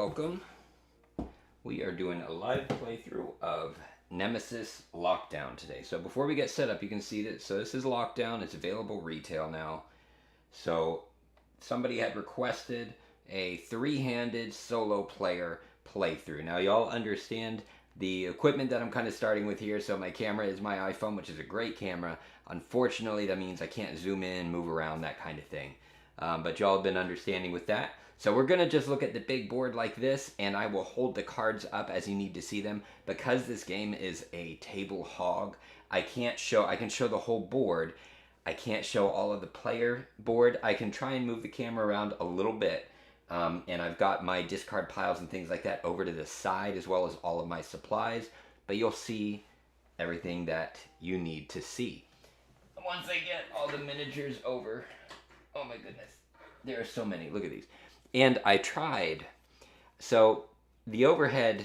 Welcome. We are doing a live playthrough of Nemesis Lockdown today. So before we get set up, you can see that. So this is Lockdown. It's available retail now. So somebody had requested a three-handed solo player playthrough. Now y'all understand the equipment that I'm kind of starting with here. So my camera is my iPhone, which is a great camera. Unfortunately, that means I can't zoom in, move around, that kind of thing. But y'all have been understanding with that. So we're going to just look at the big board like this, and I will hold the cards up as you need to see them. Because this game is a table hog, I can show the whole board. I can't show all of the player board. I can try and move the camera around a little bit. And I've got my discard piles and things like that over to the side, as well as all of my supplies. But you'll see everything that you need to see. Once I get all the miniatures over, oh my goodness, there are so many. Look at these. And I tried. So the overhead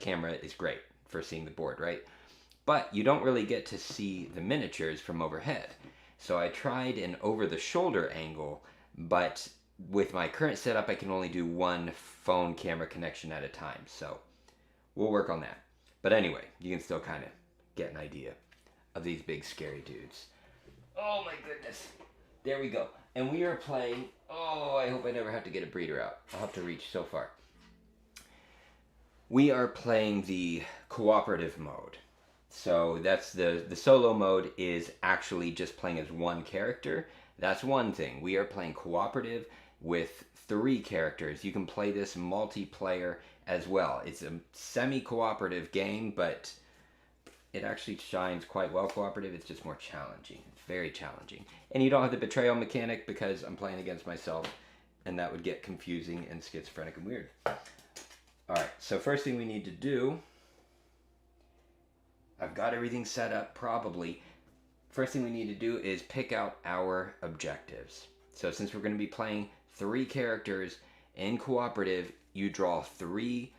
camera is great for seeing the board, right? But you don't really get to see the miniatures from overhead. So I tried an over-the-shoulder angle, but with my current setup, I can only do one phone camera connection at a time. So we'll work on that. But anyway, you can still kind of get an idea of these big scary dudes. Oh my goodness. There we go. And we are playing, oh, I hope I never have to get a breeder out. I'll have to reach so far. We are playing the cooperative mode. So that's the solo mode is actually just playing as one character. That's one thing. We are playing cooperative with 3 characters. You can play this multiplayer as well. It's a semi-cooperative game, but it actually shines quite well cooperative. It's just more challenging. It's very challenging. And you don't have the betrayal mechanic because I'm playing against myself, and that would get confusing and schizophrenic and weird. Alright, so first thing we need to do, I've got everything set up probably. First thing we need to do is pick out our objectives. So since we're going to be playing 3 characters in cooperative, you draw 3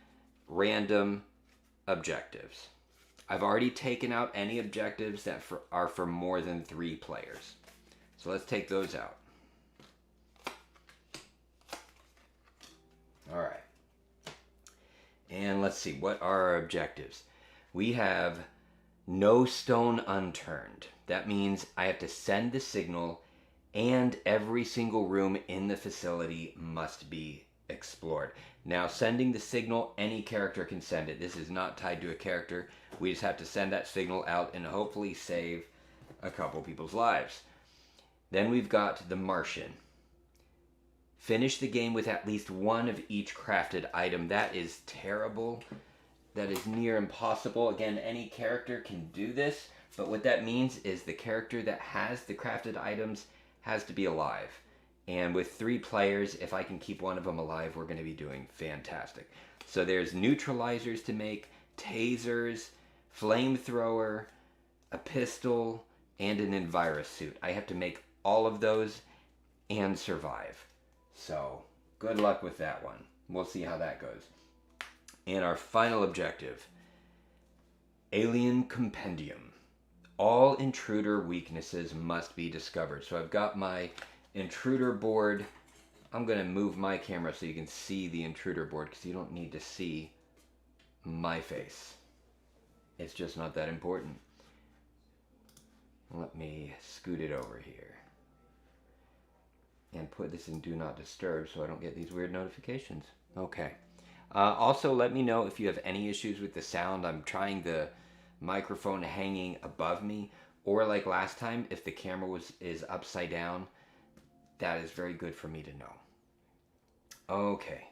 random objectives. I've already taken out any objectives that are for more than 3 players. So let's take those out. Alright. And let's see, what are our objectives? We have no stone unturned. That means I have to send the signal, and every single room in the facility must be explored. Now, sending the signal, any character can send it. This is not tied to a character. We just have to send that signal out and hopefully save a couple people's lives. Then we've got the Martian. Finish the game with at least one of each crafted item. That is terrible. That is near impossible. Again, any character can do this, but what that means is the character that has the crafted items has to be alive. And with 3 players, if I can keep one of them alive, we're going to be doing fantastic. So there's neutralizers to make, tasers, flamethrower, a pistol, and an Envirus suit. I have to make all of those and survive. So good luck with that one. We'll see how that goes. And our final objective, Alien Compendium. All intruder weaknesses must be discovered. So I've got my intruder board. I'm going to move my camera so you can see the intruder board because you don't need to see my face. It's just not that important. Let me scoot it over here and put this in Do Not Disturb so I don't get these weird notifications. Okay. Also, let me know if you have any issues with the sound. I'm trying the microphone hanging above me, or like last time, if the camera is upside down. That is very good for me to know. Okay,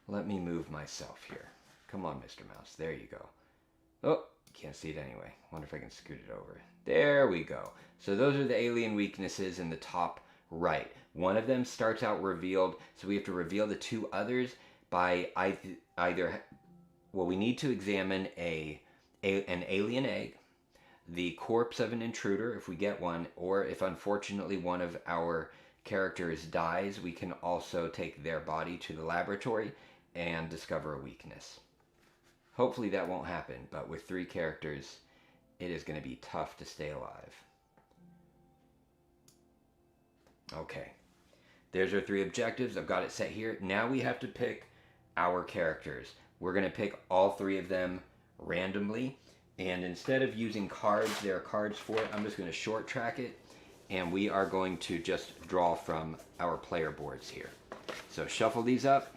let me move myself here. Come on, Mr. Mouse. There you go. Oh, can't see it anyway. Wonder if I can scoot it over. There we go. So those are the alien weaknesses in the top right. One of them starts out revealed, so we have to reveal the 2 others by either, well, we need to examine an alien egg, the corpse of an intruder if we get one, or if unfortunately one of our characters dies, we can also take their body to the laboratory and discover a weakness. Hopefully that won't happen, but with 3 characters, it is going to be tough to stay alive. Okay, there's our 3 objectives. I've got it set here. Now we have to pick our characters. We're going to pick all 3 of them randomly. And instead of using cards, there are cards for it, I'm just going to short track it. And we are going to just draw from our player boards here. So shuffle these up.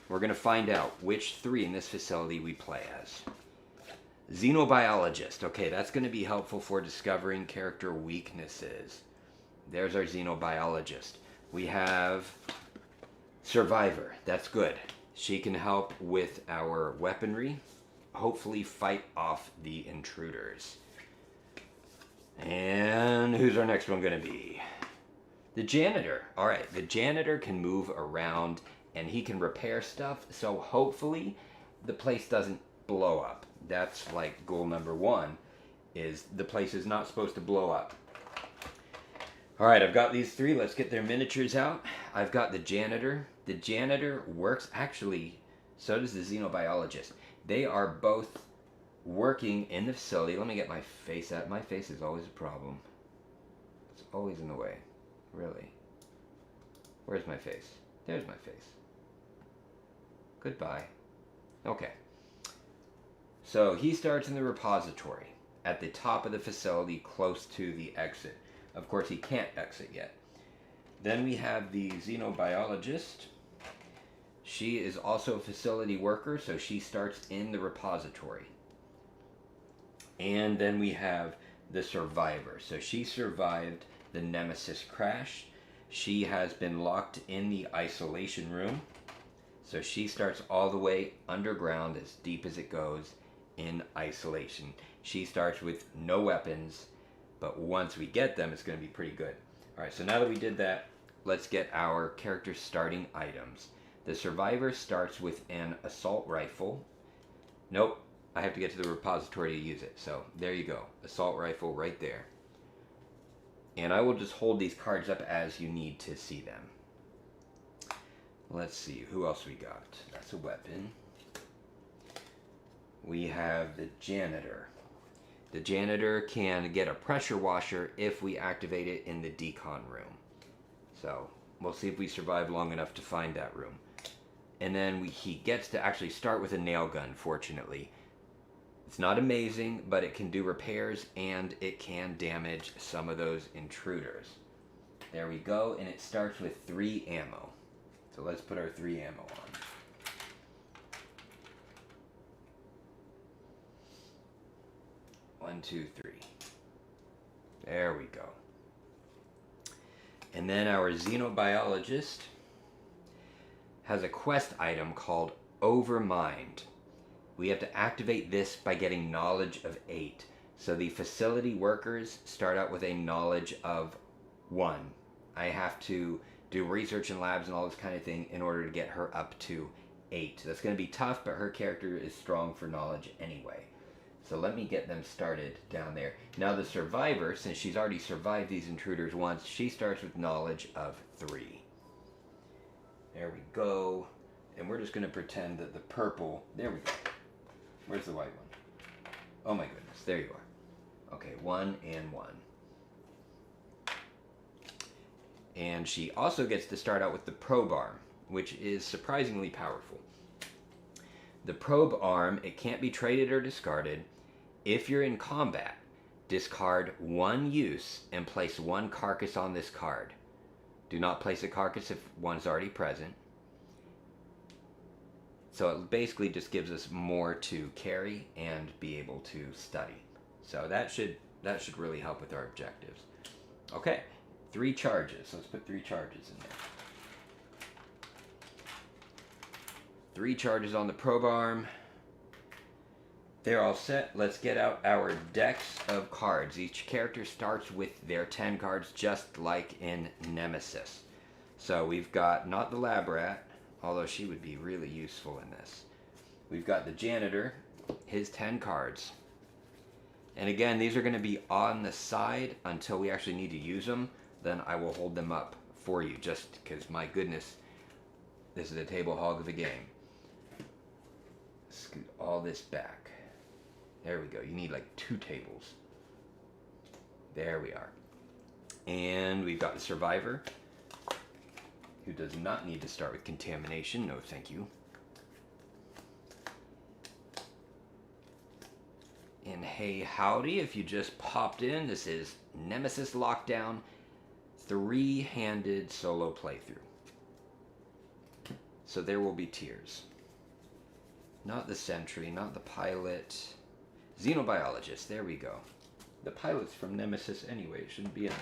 We're going to find out which 3 in this facility we play as. Xenobiologist. Okay, that's going to be helpful for discovering character weaknesses. There's our xenobiologist. We have Survivor. That's good. She can help with our weaponry. Hopefully fight off the intruders. And who's our next one going to be? The janitor. Alright, the janitor can move around and he can repair stuff. So hopefully the place doesn't blow up. That's like goal number 1, is the place is not supposed to blow up. Alright, I've got these 3. Let's get their miniatures out. I've got the janitor. The janitor works, actually, so does the xenobiologist. They are both working in the facility. Let me get my face out. My face is always a problem. It's always in the way. Really. Where's my face? There's my face. Goodbye. Okay. So he starts in the repository at the top of the facility close to the exit. Of course, he can't exit yet. Then we have the xenobiologist. She is also a facility worker, so she starts in the repository. And then we have the survivor. So she survived the Nemesis crash. She has been locked in the isolation room. So she starts all the way underground, as deep as it goes, in isolation. She starts with no weapons, but once we get them, it's going to be pretty good. Alright, so now that we did that, let's get our character starting items. The survivor starts with an assault rifle. Nope, I have to get to the repository to use it. So there you go, assault rifle right there. And I will just hold these cards up as you need to see them. Let's see, who else we got? That's a weapon. We have the janitor. The janitor can get a pressure washer if we activate it in the decon room. So we'll see if we survive long enough to find that room. And then he gets to actually start with a nail gun, fortunately. It's not amazing, but it can do repairs and it can damage some of those intruders. There we go, and it starts with 3 ammo. So let's put our 3 ammo on. One, two, 3. There we go. And then our xenobiologist has a quest item called Overmind. We have to activate this by getting knowledge of 8. So the facility workers start out with a knowledge of 1. I have to do research in labs and all this kind of thing in order to get her up to 8. That's going to be tough, but her character is strong for knowledge anyway. So let me get them started down there. Now the survivor, since she's already survived these intruders once, she starts with knowledge of 3. There we go. And we're just going to pretend that the purple... There we go. Where's the white one? Oh my goodness. There you are. Okay, 1 and 1. And she also gets to start out with the probe arm, which is surprisingly powerful. The probe arm, it can't be traded or discarded. If you're in combat, discard 1 use and place 1 carcass on this card. Do not place a carcass if one's already present. So it basically just gives us more to carry and be able to study. So that should really help with our objectives. Okay, 3 charges. Let's put 3 charges in there. 3 charges on the probe arm. They're all set. Let's get out our decks of cards. Each character starts with their 10 cards, just like in Nemesis. So we've got, not the lab rat, although she would be really useful in this. We've got the janitor, his 10 cards. And again, these are going to be on the side until we actually need to use them. Then I will hold them up for you, just because, my goodness, this is a table hog of a game. Scoot all this back. There we go. You need like 2 tables. There we are. And we've got the survivor, who does not need to start with contamination. No, thank you. And hey, howdy, if you just popped in, this is Nemesis Lockdown, three-handed solo playthrough. So there will be tears. Not the sentry, not the pilot. Xenobiologist, there we go. The pilot's from Nemesis anyway, it shouldn't be in there.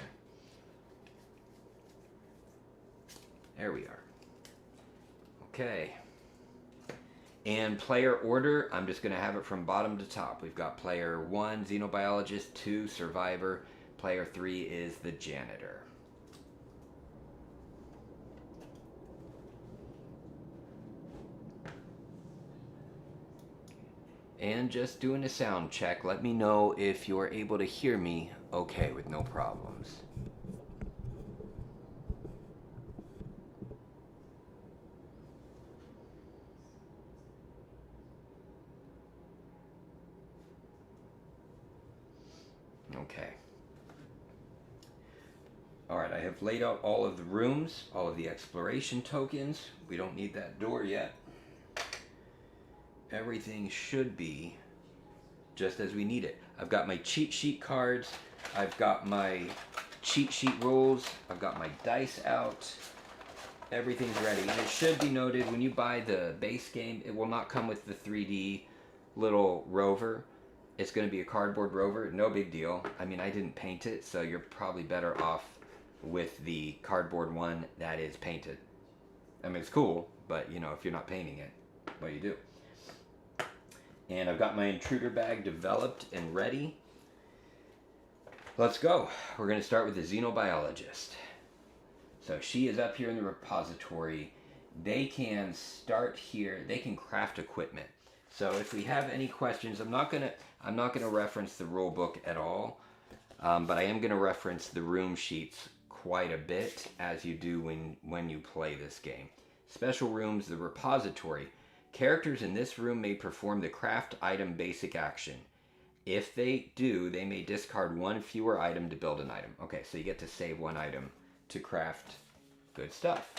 There we are. Okay. And player order, I'm just going to have it from bottom to top. We've got player 1, Xenobiologist, 2, Survivor. Player 3 is the Janitor. And just doing a sound check. Let me know if you're able to hear me okay with no problems. Okay. Alright, I have laid out all of the rooms, all of the exploration tokens. We don't need that door yet. Everything should be just as we need it. I've got my cheat sheet cards. I've got my cheat sheet rules. I've got my dice out. Everything's ready. And it should be noted, when you buy the base game, it will not come with the 3D little rover. It's going to be a cardboard rover. No big deal. I mean, I didn't paint it, so you're probably better off with the cardboard one that is painted. I mean, it's cool, but, you know, if you're not painting it, what do you do? And I've got my intruder bag developed and ready. Let's go. We're going to start with the Xenobiologist. So she is up here in the repository. They can start here. They can craft equipment. So if we have any questions, I'm not gonna reference the rule book at all, but I am gonna reference the room sheets quite a bit, as you do when you play this game. Special rooms, the repository. Characters in this room may perform the craft item basic action. If they do, they may discard one fewer item to build an item. Okay, so you get to save one item to craft good stuff.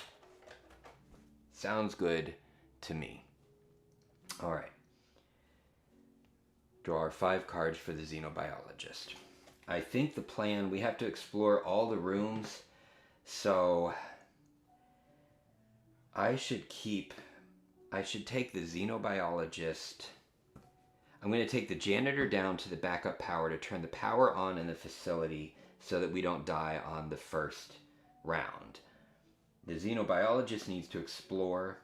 Sounds good to me. All right. Draw our 5 cards for the Xenobiologist. I think the plan, we have to explore all the rooms, so I should take the Xenobiologist. I'm going to take the Janitor down to the backup power to turn the power on in the facility so that we don't die on the first round. The Xenobiologist needs to explore,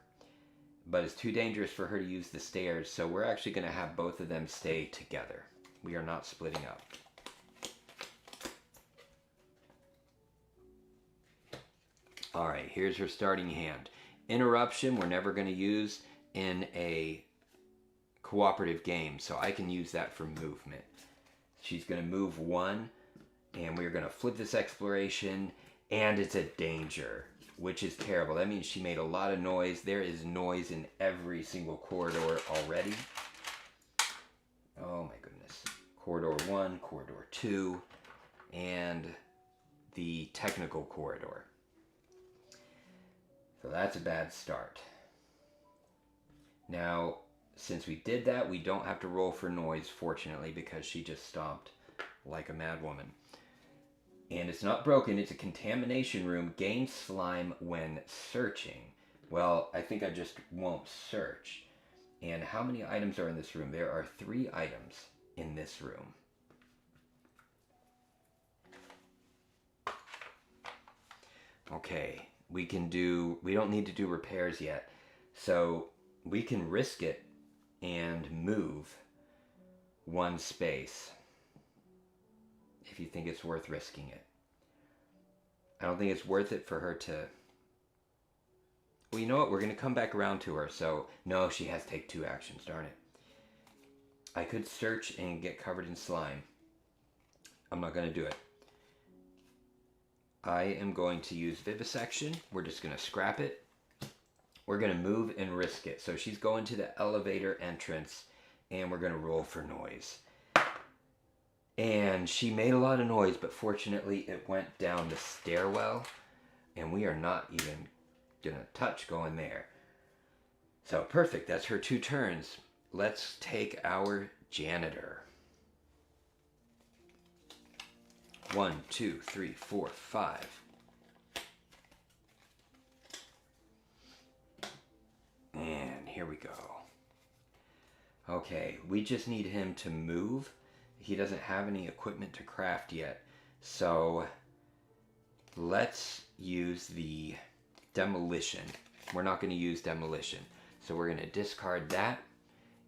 but it's too dangerous for her to use the stairs, so we're actually going to have both of them stay together. We are not splitting up. Alright, here's her starting hand. Interruption, we're never going to use in a cooperative game, so I can use that for movement. She's going to move 1, and we're going to flip this exploration, and it's a danger, which is terrible. That means she made a lot of noise. There is noise in every single corridor already. Oh my goodness. Corridor 1, Corridor 2, and the technical corridor. So that's a bad start. Now, since we did that, we don't have to roll for noise, fortunately, because she just stomped like a mad woman. And it's not broken, it's a contamination room. Gain slime when searching. Well, I think I just won't search. And how many items are in this room? There are 3 items in this room. Okay, we don't need to do repairs yet. So we can risk it and move 1 space. If you think it's worth risking it. I don't think it's worth it for her to... Well, you know what? We're going to come back around to her. So, no, she has to take 2 actions. Darn it. I could search and get covered in slime. I'm not going to do it. I am going to use Vivisection. We're just going to scrap it. We're going to move and risk it. So she's going to the elevator entrance, and we're going to roll for noise. And she made a lot of noise, but fortunately it went down the stairwell, and we are not even going to touch going there. So perfect, that's her 2 turns. Let's take our Janitor. 1, 2, 3, 4, 5. And here we go. Okay, we just need him to move. He doesn't have any equipment to craft yet. So let's use the demolition. We're not going to use demolition. So we're going to discard that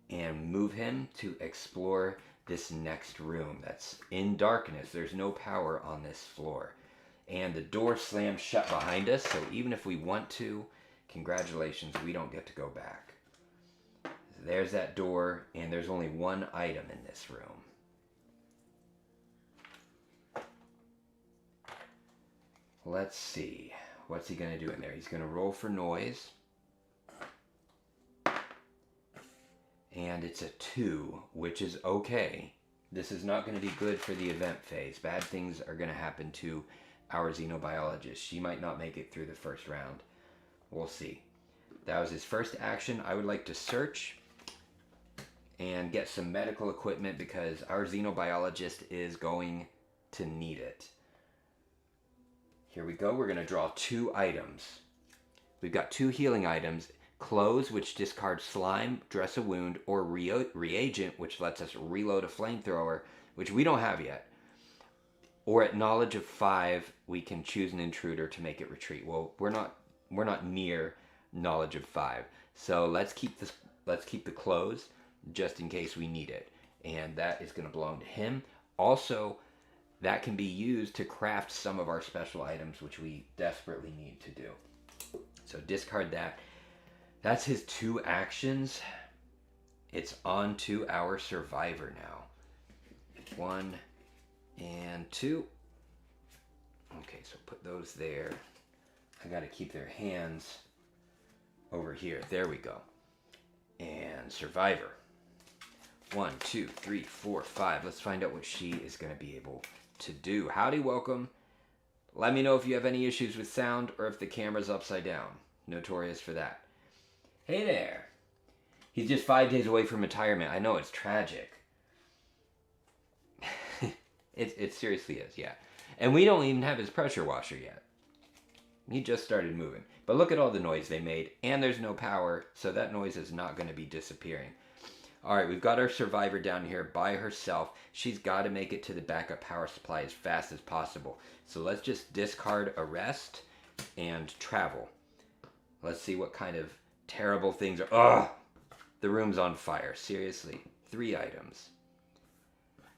and move him to explore this next room that's in darkness. There's no power on this floor. And the door slams shut behind us, so even if we want to, congratulations, we don't get to go back. There's that door, and there's only one item in this room. Let's see. What's he going to do in there? He's going to roll for noise. And it's a 2, which is okay. This is not going to be good for the event phase. Bad things are going to happen to our xenobiologist. She might not make it through the first round. We'll see. That was his first action. I would like to search and get some medical equipment because our xenobiologist is going to need it. Here we go. We're going to draw 2 items. We've got 2 healing items. Clothes, which discards slime, dress a wound, or reagent, which lets us reload a flamethrower, which we don't have yet. Or at knowledge of 5, we can choose an intruder to make it retreat. Well, we're not near knowledge of 5, so let's keep the clothes just in case we need it, and that is going to belong to him. Also, that can be used to craft some of our special items, which we desperately need to do. So discard that. That's his 2 actions. It's on to our survivor now. 1 and 2. Okay, so put those there. I got to keep their hands over here. There we go. And survivor. 1, 2, 3, 4, 5. Let's find out what she is going to be able to do. Howdy, welcome. Let me know if you have any issues with sound or if the camera's upside down. Notorious for that. Hey there. He's just 5 days away from retirement. I know, it's tragic. It seriously is, yeah. And we don't even have his pressure washer yet. He just started moving. But look at all the noise they made. And there's no power, so that noise is not going to be disappearing. Alright, we've got our survivor down here by herself. She's got to make it to the backup power supply as fast as possible. So let's just discard arrest and travel. Let's see what kind of terrible things are. Ugh! The room's on fire. Seriously. 3 items.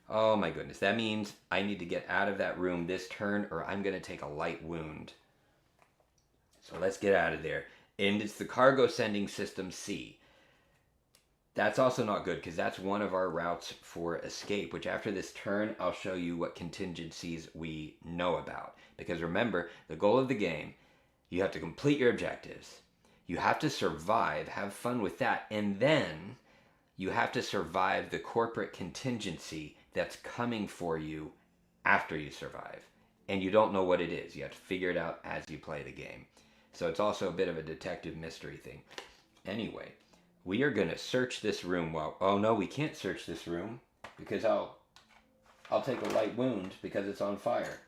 Oh my goodness. That means I need to get out of that room this turn or I'm going to take a light wound. So let's get out of there. And it's the cargo sending system C. That's also not good because that's one of our routes for escape, which after this turn, I'll show you what contingencies we know about. Because remember, the goal of the game, you have to complete your objectives. You have to survive, have fun with that, and then you have to survive the corporate contingency that's coming for you after you survive. And you don't know what it is. You have to figure it out as you play the game. So it's also a bit of a detective mystery thing. Anyway, we are going to search this room while... Oh no, we can't search this room because I'll take a light wound because it's on fire.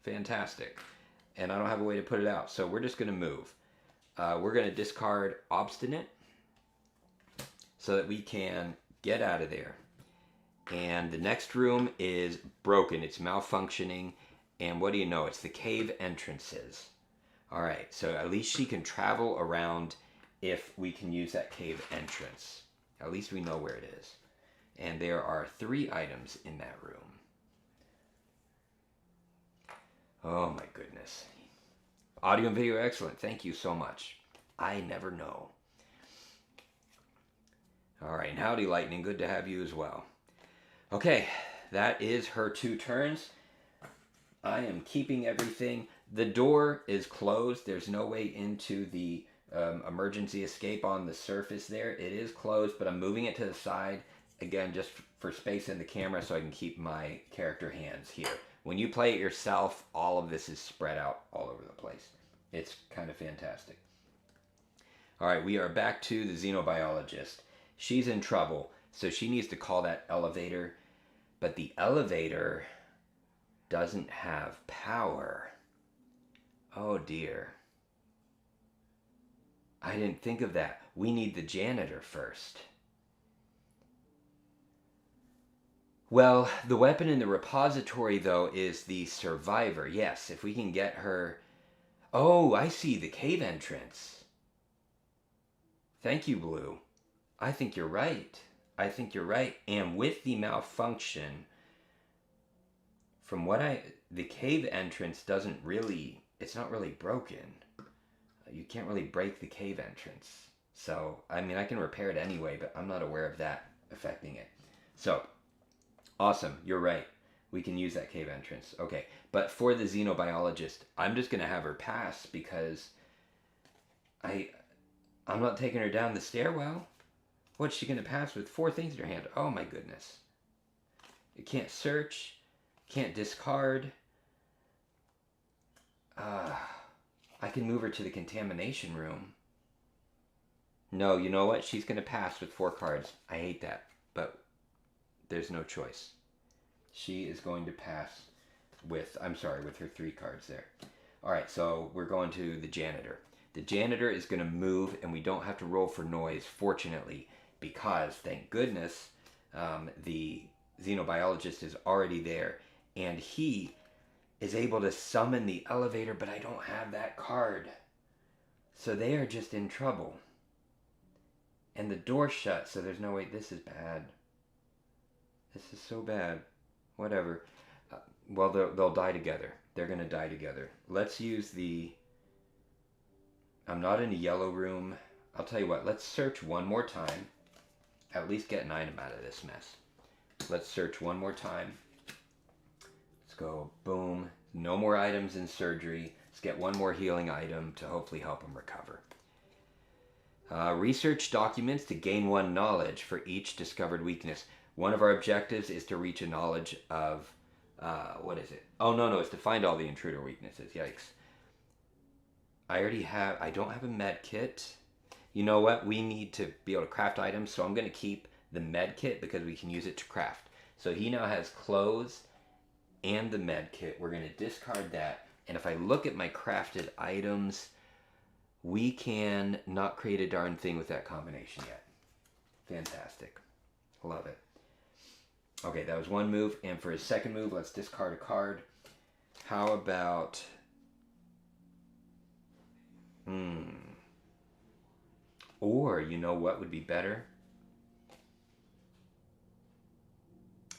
Fantastic. And I don't have a way to put it out. So we're just going to move. We're going to discard Obstinate so that we can get out of there. And the next room is broken. It's malfunctioning. And what do you know? It's the cave entrances. Alright, so at least she can travel around if we can use that cave entrance. At least we know where it is. And there are 3 items in that room. Oh my goodness. Audio and video excellent. Thank you so much. I never know. Alright, and howdy Lightning. Good to have you as well. Okay, that is her 2 turns. I am keeping everything. The door is closed. There's no way into the emergency escape on the surface there. It is closed, but I'm moving it to the side. Again, just for space in the camera so I can keep my character hands here. When you play it yourself, all of this is spread out all over the place. It's kind of fantastic. Alright, we are back to the xenobiologist. She's in trouble, so she needs to call that elevator. But the elevator doesn't have power. Oh dear. I didn't think of that. We need the janitor first. Well, the weapon in the repository, though, is the survivor. Yes, if we can get her... Oh, I see, the cave entrance. Thank you, Blue. I think you're right. I think you're right. And with the malfunction, from what the cave entrance doesn't really... It's not really broken. You can't really break the cave entrance. So, I mean, I can repair it anyway, but I'm not aware of that affecting it. So, awesome. You're right. We can use that cave entrance. Okay. But for the xenobiologist, I'm just going to have her pass because I'm not taking her down the stairwell. What's she going to pass with 4 things in her hand? Oh my goodness. It can't search. Can't discard. I can move her to the contamination room. No, you know what? She's going to pass with 4 cards. I hate that. But there's no choice. She is going to pass with, with her 3 cards there. Alright, so we're going to the janitor. The janitor is going to move, and we don't have to roll for noise, fortunately, because, thank goodness, the xenobiologist is already there, and he is able to summon the elevator, but I don't have that card. So they are just in trouble. And the door's shut, so there's no way. This is bad. This is so bad. Whatever. Well, they'll die together. They're going to die together. Let's use the... I'm not in a yellow room. I'll tell you what. Let's search one more time. At least get an item out of this mess. Let's search one more time. Let's go. Boom. No more items in surgery. Let's get one more healing item to hopefully help him recover. Research documents to gain 1 knowledge for each discovered weakness. One of our objectives is to reach a knowledge of... what is it? Oh, no. It's to find all the intruder weaknesses. Yikes. I don't have a med kit. You know what? We need to be able to craft items, so I'm going to keep the med kit because we can use it to craft. So he now has clothes and the med kit. We're going to discard that. And if I look at my crafted items, we can not create a darn thing with that combination yet. Fantastic. Love it. Okay, that was 1 move. And for his second move, let's discard a card. How about... Or, you know what would be better?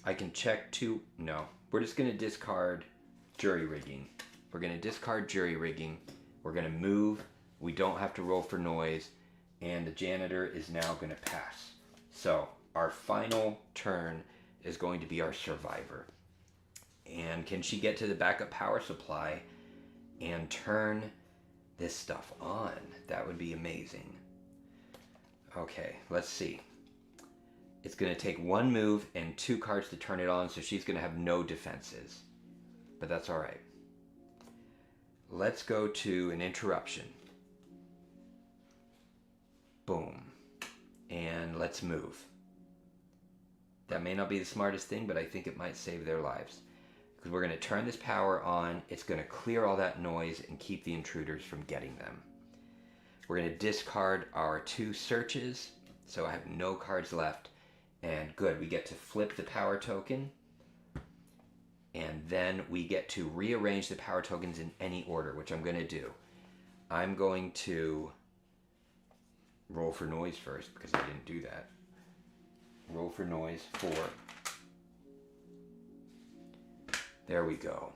I can check 2... No. We're just going to discard jury rigging. We're going to discard jury rigging. We're going to move. We don't have to roll for noise. And the janitor is now going to pass. So, our final turn is going to be our survivor. And can she get to the backup power supply and turn this stuff on? That would be amazing. Okay, let's see. It's going to take 1 move and 2 cards to turn it on, so she's going to have no defenses. But that's all right. Let's go to an interruption. Boom. And let's move. That may not be the smartest thing, but I think it might save their lives. Because we're going to turn this power on. It's going to clear all that noise and keep the intruders from getting them. We're going to discard our 2 searches. So I have no cards left. And good, we get to flip the power token. And then we get to rearrange the power tokens in any order, which I'm going to do. I'm going to roll for noise first, because I didn't do that. Roll for noise 4. There we go.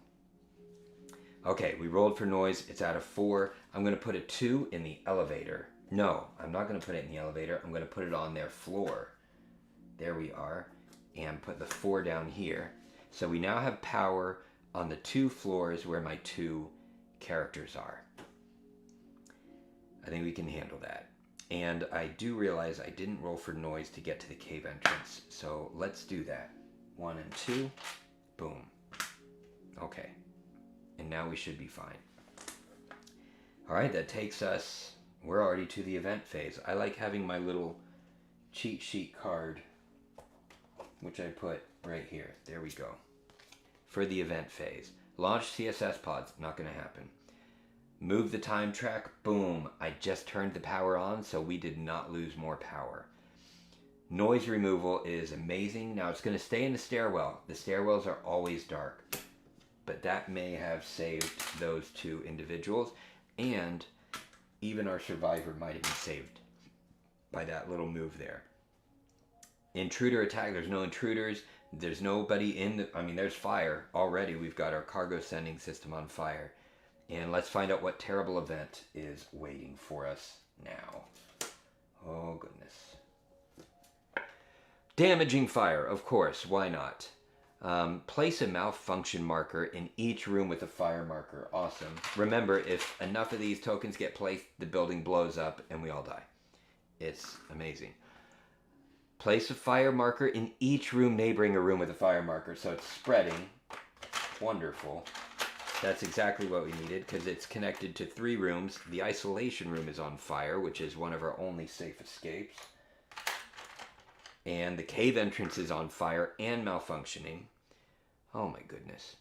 Okay, we rolled for noise. It's out of 4. I'm going to put a 2 in the elevator. No, I'm not going to put it in the elevator. I'm going to put it on their floor. There we are. And put the 4 down here. So we now have power on the 2 floors where my 2 characters are. I think we can handle that. And I do realize I didn't roll for noise to get to the cave entrance. So let's do that. 1 and 2. Boom. Okay. And now we should be fine. Alright, that takes us... We're already to the event phase. I like having my little cheat sheet card, which I put right here. There we go. for the event phase. Launch CSS pods, not going to happen. Move the time track, boom. I just turned the power on, so we did not lose more power. Noise removal is amazing. Now it's going to stay in the stairwell. The stairwells are always dark, but that may have saved those two individuals, and even our survivor might have been saved by that little move there. Intruder attack, there's no intruders. There's nobody in the, there's fire already. We've got our cargo sending system on fire. And let's find out what terrible event is waiting for us now. Oh, goodness. Damaging fire, of course. Why not? Place a malfunction marker in each room with a fire marker. Awesome. Remember, if enough of these tokens get placed, the building blows up and we all die. It's amazing. Place a fire marker in each room neighboring a room with a fire marker. So it's spreading. Wonderful. That's exactly what we needed because it's connected to 3 rooms. The isolation room is on fire, which is one of our only safe escapes. And the cave entrance is on fire and malfunctioning. Oh my goodness.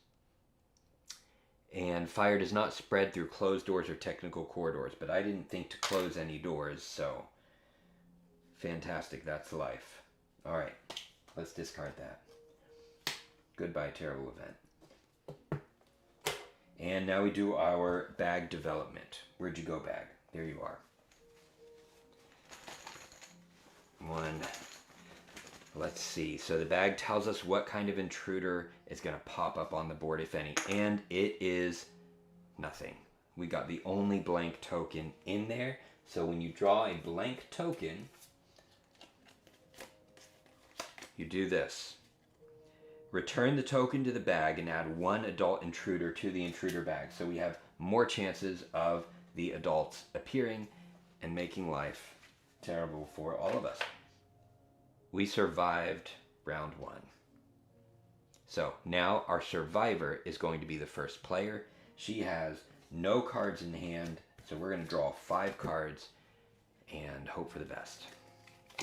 And fire does not spread through closed doors or technical corridors, but I didn't think to close any doors, so fantastic, that's life. All right, let's discard that. Goodbye, terrible event. And now we do our bag development. Where'd you go, bag? There you are. 1. Let's see. So the bag tells us what kind of intruder is going to pop up on the board, if any. And it is nothing. We got the only blank token in there. So when you draw a blank token, you do this. Return the token to the bag and add 1 adult intruder to the intruder bag. So we have more chances of the adults appearing and making life terrible for all of us. We survived round 1. So now our survivor is going to be the first player. She has no cards in hand, so we're going to draw 5 cards and hope for the best.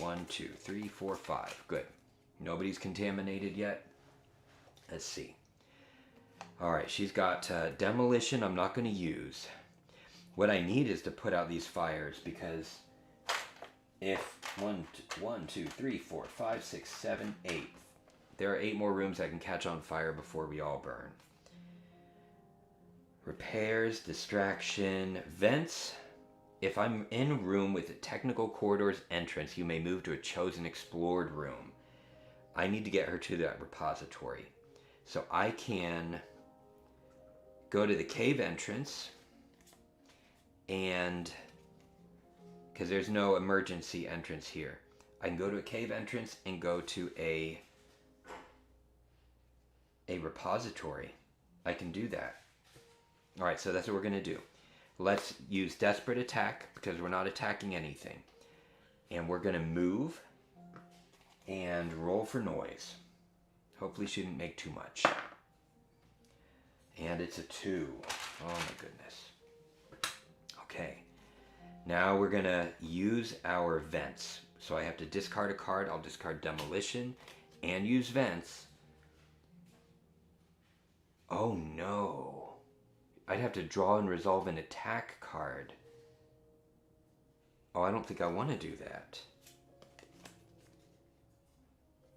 1, 2, 3, 4, 5. Good. Nobody's contaminated yet. Let's see. All right, she's got demolition I'm not going to use. What I need is to put out these fires because if 1, 2, 3, 4, 5, 6, 7, 8. There are 8 more rooms that can catch on fire before we all burn. Repairs, distraction, vents. If I'm in a room with a technical corridor's entrance, you may move to a chosen explored room. I need to get her to that repository. So I can go to the cave entrance and, because there's no emergency entrance here, I can go to a cave entrance and go to a repository. I can do that. All right, so that's what we're going to do. Let's use desperate attack because we're not attacking anything. And we're going to move and roll for noise. Hopefully she didn't make too much. And it's a 2. Oh my goodness. Okay. Now we're going to use our vents. So I have to discard a card. I'll discard demolition and use vents. Oh no. I'd have to draw and resolve an attack card. Oh, I don't think I want to do that.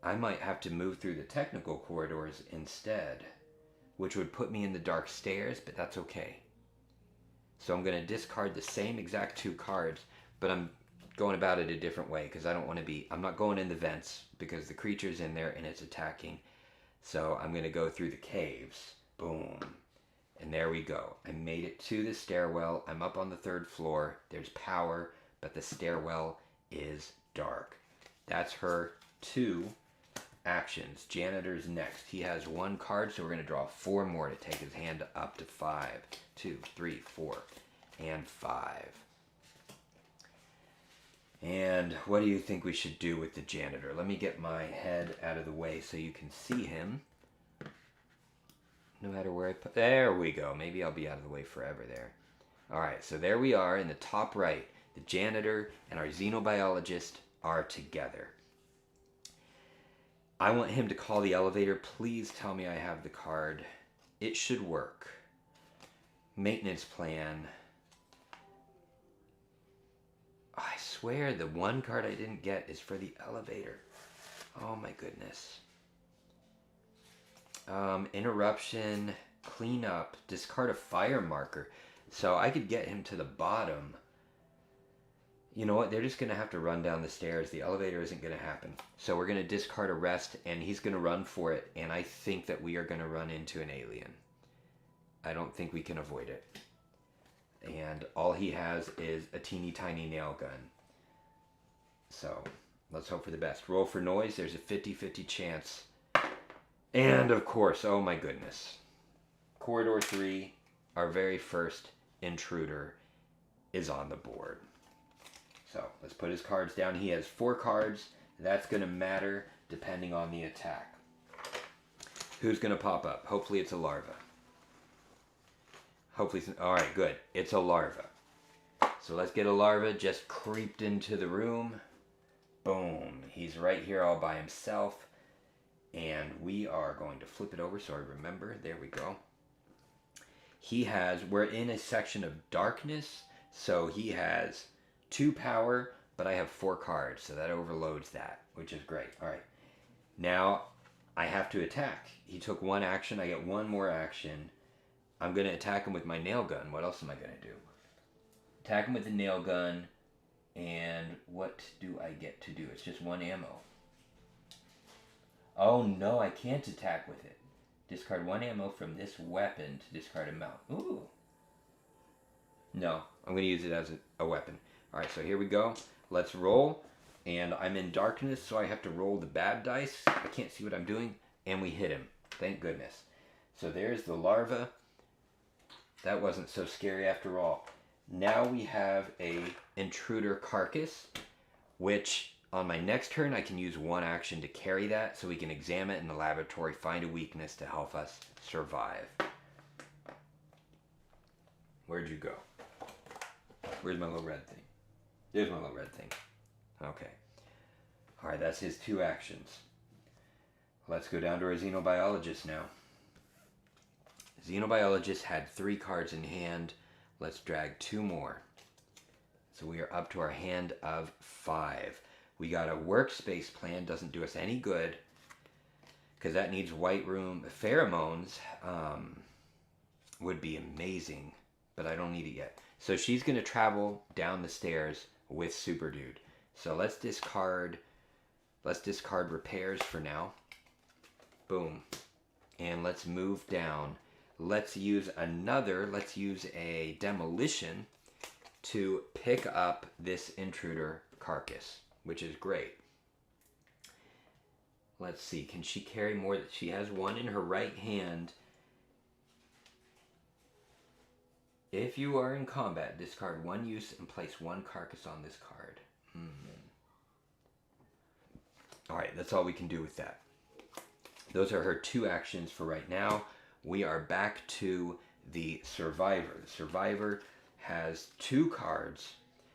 I might have to move through the technical corridors instead, which would put me in the dark stairs, but that's okay. So I'm going to discard the same exact 2 cards, but I'm going about it a different way because I don't want to be, I'm not going in the vents because the creature's in there and it's attacking. So I'm going to go through the caves. Boom. And there we go. I made it to the stairwell. I'm up on the 3rd floor. There's power, but the stairwell is dark. That's her 2 actions. Janitor's next. He has 1 card, so we're going to draw 4 more to take his hand up to 5. 2, 3, 4, and 5. And what do you think we should do with the janitor? Let me get my head out of the way so you can see him. No matter where I put... There we go. Maybe I'll be out of the way forever there. Alright, so there we are in the top right. The janitor and our xenobiologist are together. I want him to call the elevator. Please tell me I have the card. It should work. Maintenance plan. I swear the one card I didn't get is for the elevator. Oh my goodness. Interruption, cleanup, discard a fire marker. So I could get him to the bottom. You know what? They're just going to have to run down the stairs. The elevator isn't going to happen. So we're going to discard a rest, and he's going to run for it. And I think that we are going to run into an alien. I don't think we can avoid it. And all he has is a teeny tiny nail gun. So let's hope for the best. Roll for noise. There's a 50-50 chance. And of course, oh my goodness. Corridor 3, our very first intruder, is on the board. So let's put his cards down. He has 4 cards. That's going to matter depending on the attack. Who's going to pop up? Hopefully it's a larva. Hopefully it's... All right, good. It's a larva. So let's get a larva just creeped into the room. Boom. He's right here all by himself. And we are going to flip it over so I remember. There we go. He has... We're in a section of darkness. So he has 2 power, but I have 4 cards. So that overloads that, which is great. All right. Now I have to attack. He took 1 action. I get 1 more action. I'm going to attack him with my nail gun. What else am I going to do? Attack him with the nail gun. And what do I get to do? It's just 1 ammo. Oh no, I can't attack with it. Discard 1 ammo from this weapon to discard a mount. Ooh. No, I'm going to use it as a weapon. Alright, so here we go. Let's roll. And I'm in darkness, so I have to roll the bad dice. I can't see what I'm doing. And we hit him. Thank goodness. So there's the larva. That wasn't so scary after all. Now we have a intruder carcass, which on my next turn I can use 1 action to carry that so we can examine it in the laboratory, find a weakness to help us survive. Where'd you go? Where's my little red thing? There's my little red thing. Okay. Alright, that's his 2 actions. Let's go down to our xenobiologist now. Xenobiologist had 3 cards in hand. Let's drag 2 more. So we are up to our hand of 5. We got a workspace plan. Doesn't do us any good because that needs white room. Pheromones would be amazing, but I don't need it yet. So she's going to travel down the stairs with Super Dude. So let's discard repairs for now. Boom. And let's move down. Let's use a demolition to pick up this intruder carcass, which is great. Let's see, can she carry more? She has 1 in her right hand. If you are in combat, discard 1 use and place 1 carcass on this card. Alright, that's all we can do with that. Those are her 2 actions for right now. We are back to the survivor. The survivor has 2 cards.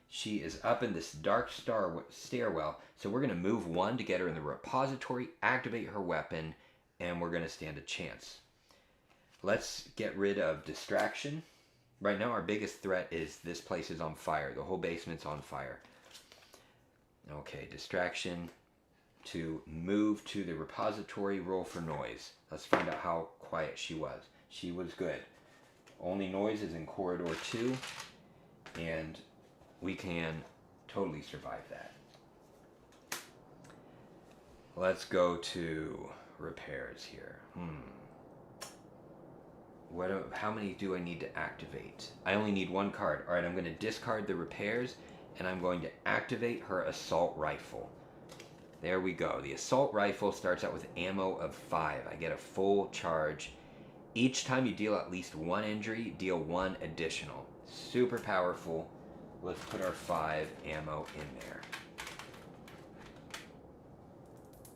She is up in this dark stairwell. So we're going to move 1 to get her in the repository, activate her weapon, and we're going to stand a chance. Let's get rid of distraction. Right now our biggest threat is this place is on fire. The whole basement's on fire. Okay, distraction. To move to the repository, roll for noise. Let's find out how quiet she was. She was good. Only noise is in corridor 2, and we can totally survive that. Let's go to repairs here. How many do I need to activate? I only need 1 card. All right, I'm going to discard the repairs, and I'm going to activate her assault rifle. There we go. The assault rifle starts out with ammo of 5. I get a full charge. Each time you deal at least 1 injury, deal 1 additional. Super powerful. Let's put our 5 ammo in there.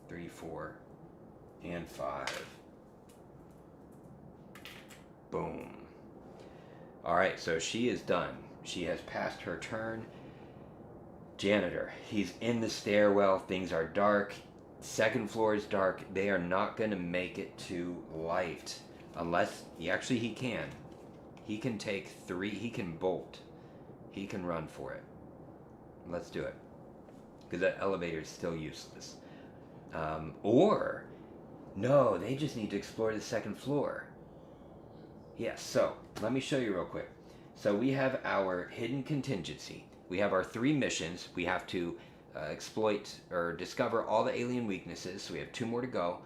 3, 4, and 5. Boom. Alright, so she is done. She has passed her turn. Janitor. He's in the stairwell. Things are dark. Second floor is dark. They are not going to make it to light. Unless, actually he can. He can take 3, he can bolt. He can run for it. Let's do it. Because that elevator is still useless. Or, no, they just need to explore the second floor. Yes, so, let me show you real quick. So we have our hidden contingency. We have our 3 missions. We have to exploit or discover all the alien weaknesses. So we have 2 more to go.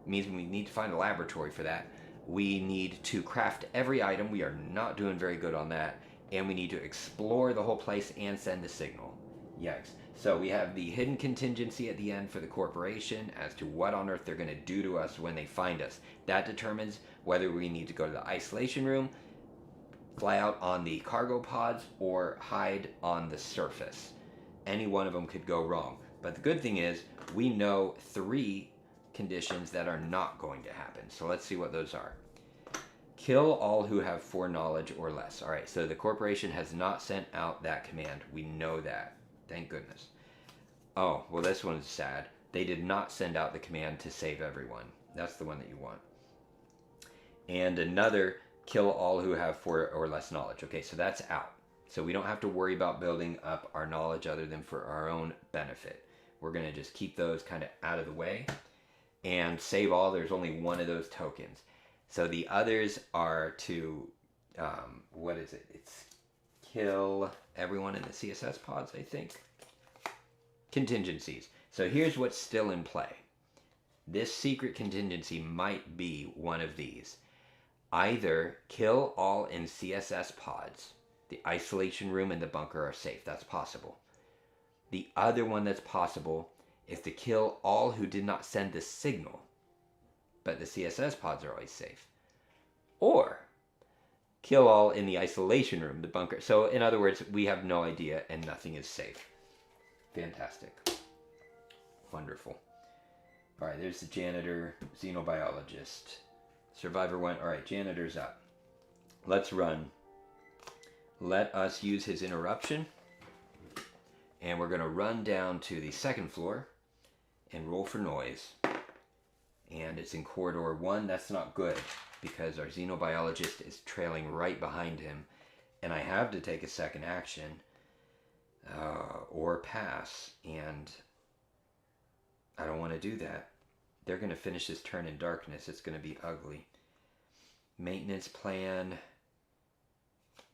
It means we need to find a laboratory for that. We need to craft every item. We are not doing very good on that. And we need to explore the whole place and send the signal. Yikes. So we have the hidden contingency at the end for the corporation as to what on earth they're going to do to us when they find us. That determines whether we need to go to the isolation room, fly out on the cargo pods, or hide on the surface. Any one of them could go wrong. But the good thing is we know 3 conditions that are not going to happen. So let's see what those are. Kill all who have foreknowledge or less. All right, so the corporation has not sent out that command. We know that. Thank goodness. Oh, well, this one's sad. They did not send out the command to save everyone. That's the one that you want. And another, kill all who have 4 or less knowledge. Okay, so that's out. So we don't have to worry about building up our knowledge other than for our own benefit. We're going to just keep those kind of out of the way. And save all, there's only 1 of those tokens. So the others are to, what is it? It's kill everyone in the CSS pods, I think. Contingencies. So here's what's still in play. This secret contingency might be one of these. Either kill all in CSS pods. The isolation room and the bunker are safe. That's possible. The other one that's possible is to kill all who did not send the signal. But the CSS pods are always safe. Or kill all in the isolation room, the bunker. So in other words, we have no idea and nothing is safe. Fantastic. Wonderful. All right, there's the janitor, xenobiologist. Survivor 1. All right, janitor's up. Let's run. Let us use his interruption. And we're going to run down to the second floor and roll for noise. And it's in corridor 1. That's not good because our xenobiologist is trailing right behind him. And I have to take a second action or pass. And I don't want to do that. They're going to finish this turn in darkness. It's going to be ugly. Maintenance plan.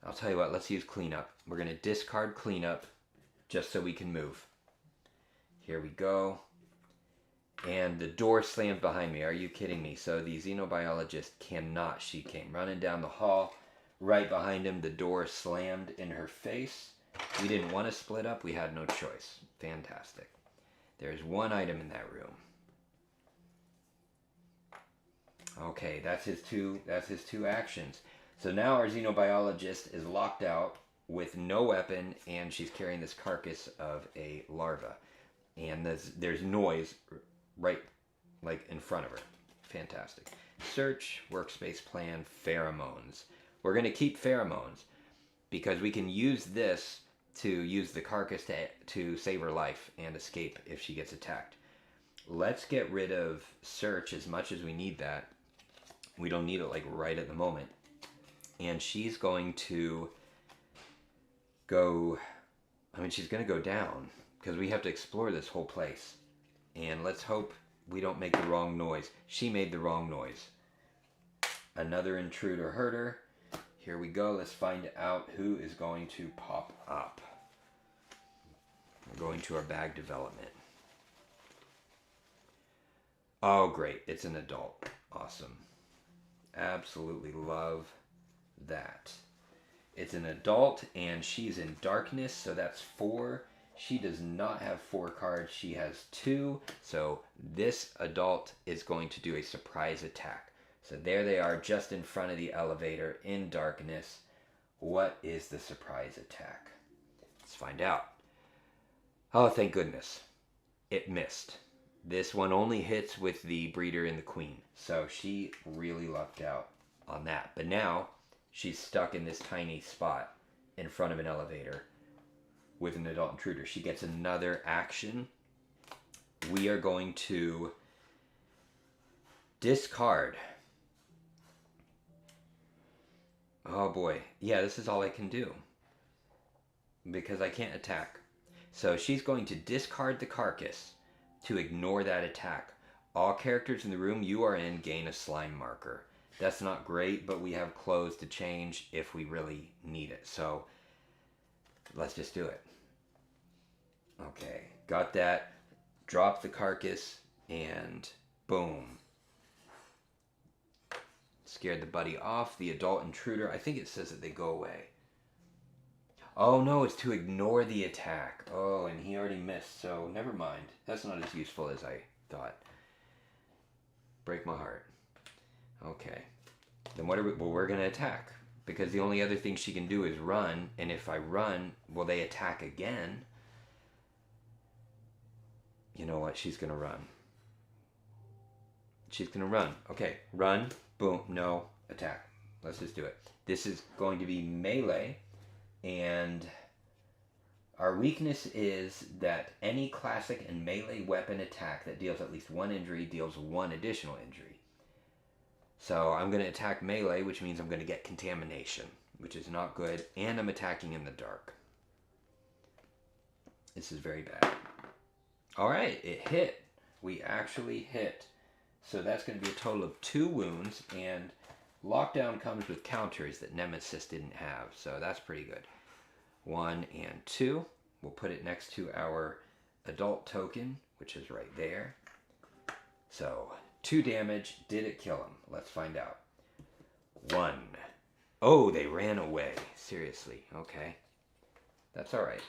I'll tell you what, let's use cleanup. We're going to discard cleanup just so we can move. Here we go. And the door slammed behind me. Are you kidding me? So the xenobiologist cannot. She came running down the hall. Right behind him, the door slammed in her face. We didn't want to split up. We had no choice. Fantastic. There's 1 item in that room. Okay, that's his two actions. So now our xenobiologist is locked out with no weapon, and she's carrying this carcass of a larva. And there's noise right like in front of her. Fantastic. Search, workspace plan, pheromones. We're going to keep pheromones because we can use this to use the carcass to save her life and escape if she gets attacked. Let's get rid of search as much as we need that. We don't need it like right at the moment. And she's going to go, she's going to go down because we have to explore this whole place. And let's hope we don't make the wrong noise. She made the wrong noise. Another intruder hurt her. Here we go. Let's find out who is going to pop up. We're going to our bag development. Oh, great. It's an adult. Awesome. Absolutely love that. It's an adult and she's in darkness, so that's 4. She does not have 4 cards. She has 2. So this adult is going to do a surprise attack. So there they are just in front of the elevator in darkness. What is the surprise attack? Let's find out. Oh, thank goodness. It missed. This one only hits with the breeder and the queen. So she really lucked out on that. But now she's stuck in this tiny spot in front of an elevator with an adult intruder. She gets another action we are going to discard. Oh boy. Yeah, this is all I can do. Because I can't attack. So she's going to discard the carcass to ignore that attack. All characters in the room you are in gain a slime marker. That's not great, but we have clothes to change if we really need it. So let's just do it. Okay, got that. Drop the carcass and boom. Scared the buddy off. The adult intruder, I think it says that they go away. Oh no, it's to ignore the attack. Oh, and he already missed, so never mind. That's not as useful as I thought. Break my heart. Okay. Then what are we? Well, we're going to attack. Because the only other thing she can do is run. And if I run, will they attack again? You know what? She's going to run. She's going to run. Okay. Run. Boom. No. Attack. Let's just do it. This is going to be melee. And our weakness is that any classic and melee weapon attack that deals at least one injury deals one additional injury. So I'm going to attack melee, which means I'm going to get contamination, which is not good. And I'm attacking in the dark. This is very bad. All right, it hit. We actually hit. So that's going to be a total of 2 wounds. And Lockdown comes with counters that Nemesis didn't have. So that's pretty good. 1 and 2. We'll put it next to our adult token, which is right there. So 2 damage. Did it kill him? Let's find out. 1. Oh, they ran away. Seriously. Okay. That's alright.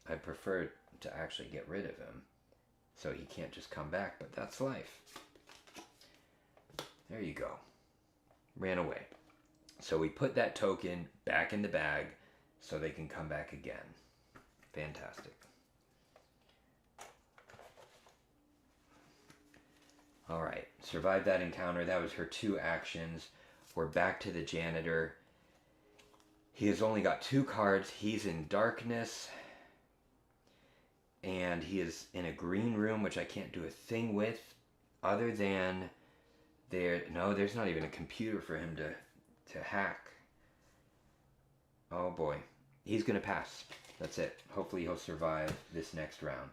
I prefer to actually get rid of him. So he can't just come back, but that's life. There you go. Ran away. So we put that token back in the bag so they can come back again. Fantastic. Alright, survived that encounter. That was her 2 actions. We're back to the janitor. He has only got 2 cards. He's in darkness. And he is in a green room, which I can't do a thing with. Other than there's not even a computer for him to hack. Oh boy. He's going to pass. That's it. Hopefully he'll survive this next round.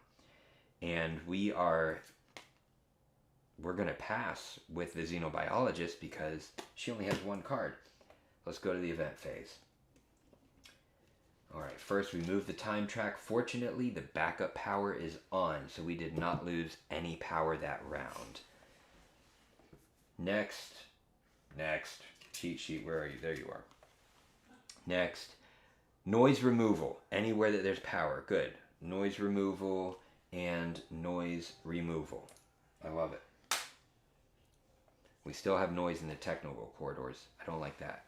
And we're going to pass with the xenobiologist because she only has 1 card. Let's go to the event phase. Alright, first we move the time track. Fortunately, the backup power is on, so we did not lose any power that round. Next. Cheat sheet, where are you? There you are. Next. Noise removal. Anywhere that there's power. Good. Noise removal and noise removal. I love it. We still have noise in the technical corridors. I don't like that.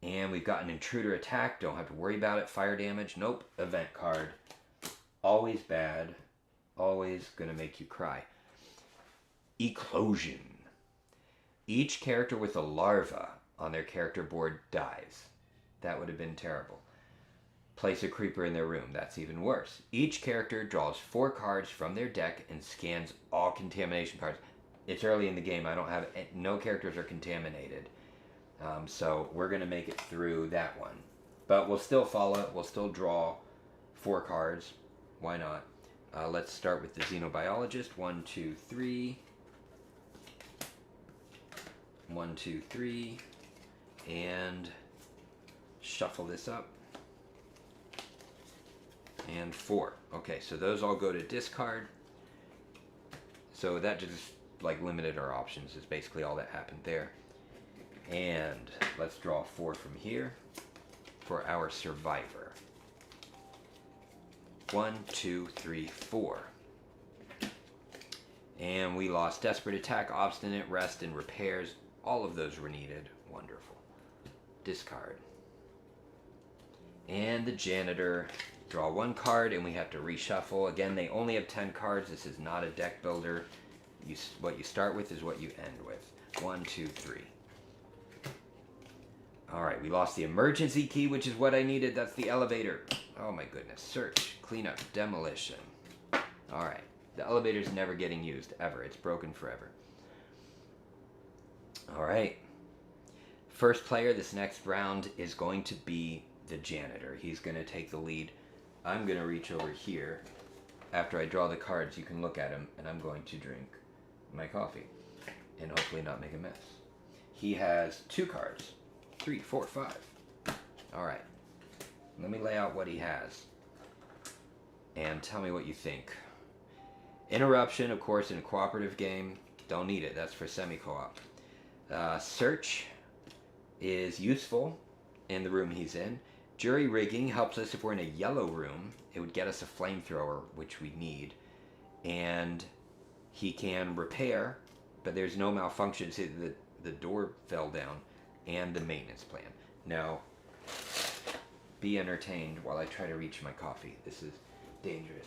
And we've got an intruder attack. Don't have to worry about it. Fire damage. Nope. Event card. Always bad. Always going to make you cry. Eclosion. Each character with a larva on their character board dies. That would have been terrible. Place a creeper in their room. That's even worse. Each character draws 4 cards from their deck and scans all contamination cards. It's early in the game. I don't have... No characters are contaminated. So we're going to make it through that one. But we'll still follow it. We'll still draw 4 cards. Why not? Let's start with the xenobiologist. 1, 2, 3. 1, 2, 3. And shuffle this up. And 4. Okay, so those all go to discard. So that just like limited our options is basically all that happened there. And let's draw 4 from here for our survivor. 1, 2, 3, 4. And we lost Desperate Attack, Obstinate, Rest, and Repairs. All of those were needed. Wonderful. Discard. And the janitor. Draw 1 card and we have to reshuffle. Again, they only have 10 cards. This is not a deck builder. What you start with is what you end with. 1, 2, 3. Alright, we lost the emergency key, which is what I needed. That's the elevator. Oh my goodness. Search, cleanup, demolition. Alright. The elevator's never getting used, ever. It's broken forever. Alright. First player this next round is going to be the janitor. He's going to take the lead. I'm going to reach over here. After I draw the cards, you can look at him, and I'm going to drink my coffee. And hopefully not make a mess. He has 2 cards. 3, 4, 5. Alright. Let me lay out what he has. And tell me what you think. Interruption, of course, in a cooperative game. Don't need it. That's for semi-co-op. Search is useful in the room he's in. Jury rigging helps us if we're in a yellow room. It would get us a flamethrower, which we need. And he can repair, but there's no malfunction. See, the door fell down. And the maintenance plan. Now, be entertained while I try to reach my coffee. This is dangerous.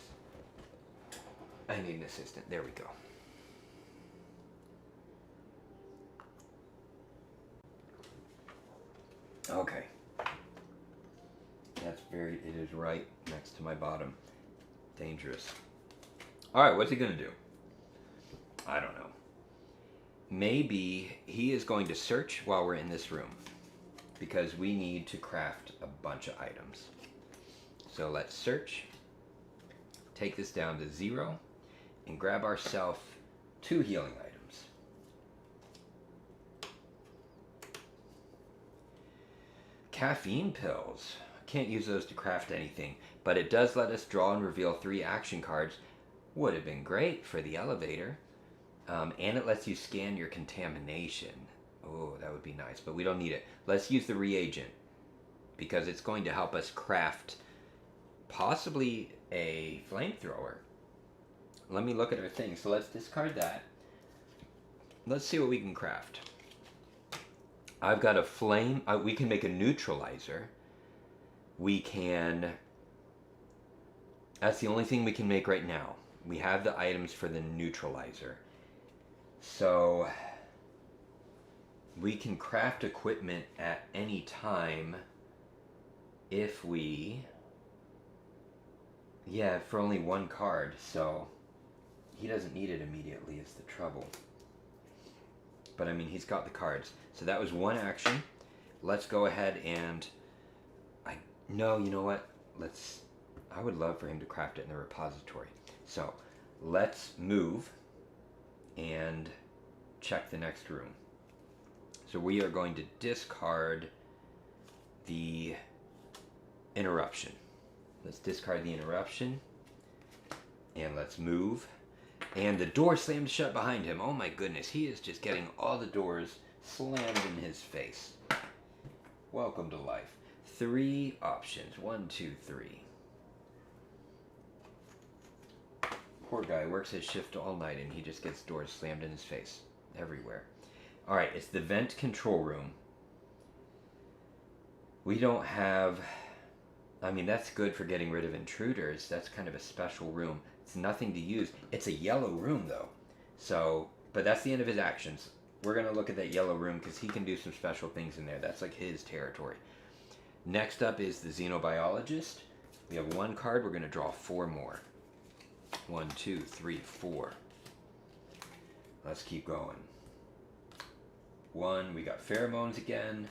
I need an assistant. There we go. Okay. It is right next to my bottom. Dangerous. Alright, what's he gonna do? I don't know. Maybe he is going to search while we're in this room. Because we need to craft a bunch of items. So let's search. Take this down to 0. And grab ourselves 2 healing items. Caffeine pills. Can't use those to craft anything, but it does let us draw and reveal 3 action cards. Would have been great for the elevator. And it lets you scan your contamination. Oh, that would be nice, but we don't need it. Let's use the reagent, because it's going to help us craft possibly a flamethrower. Let me look at our thing. So let's discard that. Let's see what we can craft. I've got a flame. We can make a neutralizer. We can... That's the only thing we can make right now. We have the items for the neutralizer. So... we can craft equipment at any time if we... Yeah, for only 1 card, so... he doesn't need it immediately is the trouble. But I mean, he's got the cards. So that was 1 action. Let's go ahead and... No, you know what? I would love for him to craft it in the repository. So, let's move and check the next room. So we are going to discard the interruption. Let's discard the interruption. And let's move. And the door slammed shut behind him. Oh my goodness, he is just getting all the doors slammed in his face. Welcome to life. 3 options. 1, 2, 3. Poor guy works his shift all night and he just gets doors slammed in his face everywhere. Alright, it's the vent control room. We don't have... I mean, that's good for getting rid of intruders. That's kind of a special room. It's nothing to use. It's a yellow room, though. So, but that's the end of his actions. We're going to look at that yellow room because he can do some special things in there. That's like his territory. Next up is the xenobiologist. We have 1 card. We're going to draw 4 more. 1, 2, 3, 4. Let's keep going. 1, we got pheromones again.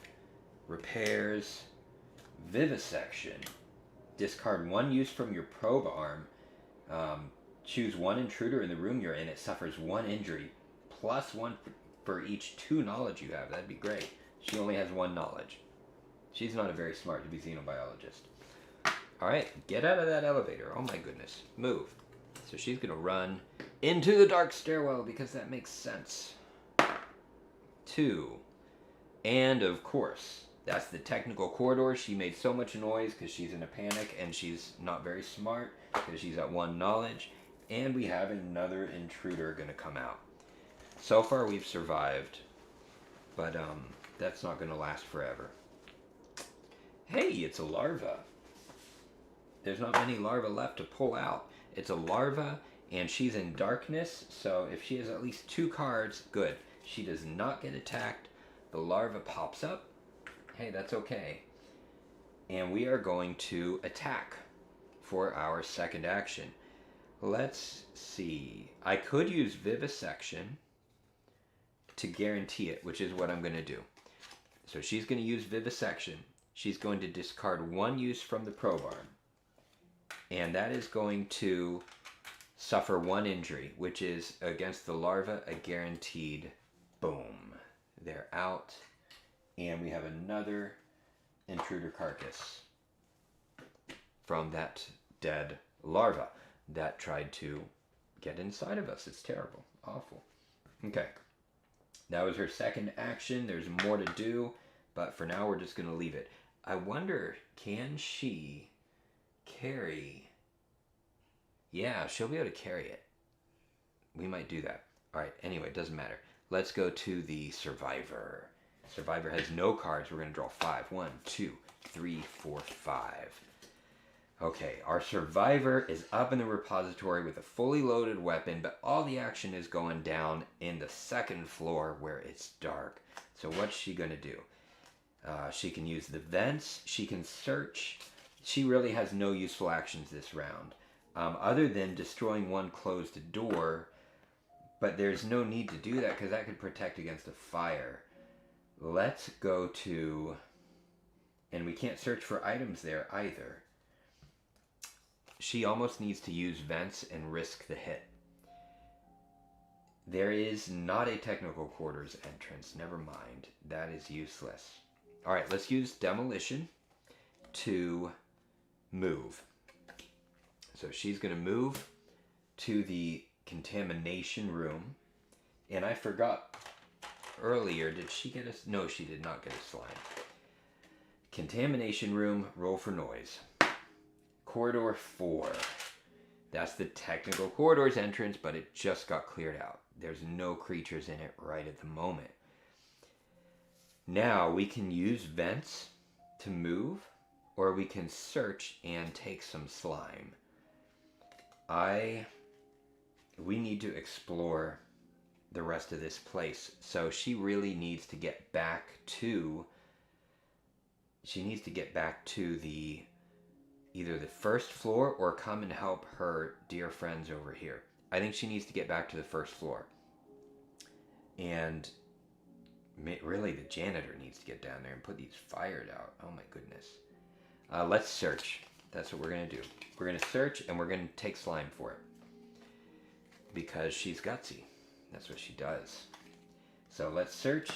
Repairs. Vivisection. Discard 1 use from your probe arm. Choose 1 intruder in the room you're in. It suffers 1 injury. Plus 1 for each 2 knowledge you have. That'd be great. She only has 1 knowledge. She's not a very smart to be xenobiologist. Alright, get out of that elevator. Oh my goodness. Move. So she's going to run into the dark stairwell because that makes sense. 2. And of course, that's the technical corridor. She made so much noise because she's in a panic and she's not very smart because she's at 1 knowledge. And we have another intruder going to come out. So far we've survived, but that's not going to last forever. Hey, it's a larva. There's not many larvae left to pull out. It's a larva, and she's in darkness, so if she has at least 2 cards, good. She does not get attacked. The larva pops up. Hey, that's okay. And we are going to attack for our second action. Let's see. I could use vivisection to guarantee it, which is what I'm going to do. So she's going to use vivisection. She's going to discard one use from the probe arm. And that is going to suffer one injury, which is against the larva, a guaranteed boom. They're out. And we have another intruder carcass from that dead larva that tried to get inside of us. It's terrible. Awful. Okay. That was her second action. There's more to do, but for now we're just going to leave it. I wonder, can she carry? Yeah, she'll be able to carry it. We might do that. All right, anyway, it doesn't matter. Let's go to the survivor. Survivor has no cards. We're going to draw 5. 1, 2, 3, 4, 5. Okay, our survivor is up in the repository with a fully loaded weapon, but all the action is going down in the second floor where it's dark. So what's she going to do? She can use the vents. She can search. She really has no useful actions this round, other than destroying one closed door. But there's no need to do that because that could protect against a fire. Let's go to... And we can't search for items there either. She almost needs to use vents and risk the hit. There is not a technical quarters entrance. Never mind. That is useless. Alright, let's use demolition to move. So she's going to move to the contamination room. And I forgot earlier, did she get us? No, she did not get a slime. Contamination room, roll for noise. Corridor 4. That's the technical corridors entrance, but it just got cleared out. There's no creatures in it right at the moment. Now we can use vents to move, or we can search and take some slime. We need to explore the rest of this place. So she really needs to get back to... She needs to get back to the... either the first floor or come and help her dear friends over here. I think she needs to get back to the first floor. And really the janitor needs to get down there and put these fires out. Oh my goodness. Let's search. That's what we're going to do. We're going to search and we're going to take slime for it. Because she's gutsy. That's what she does. So let's search,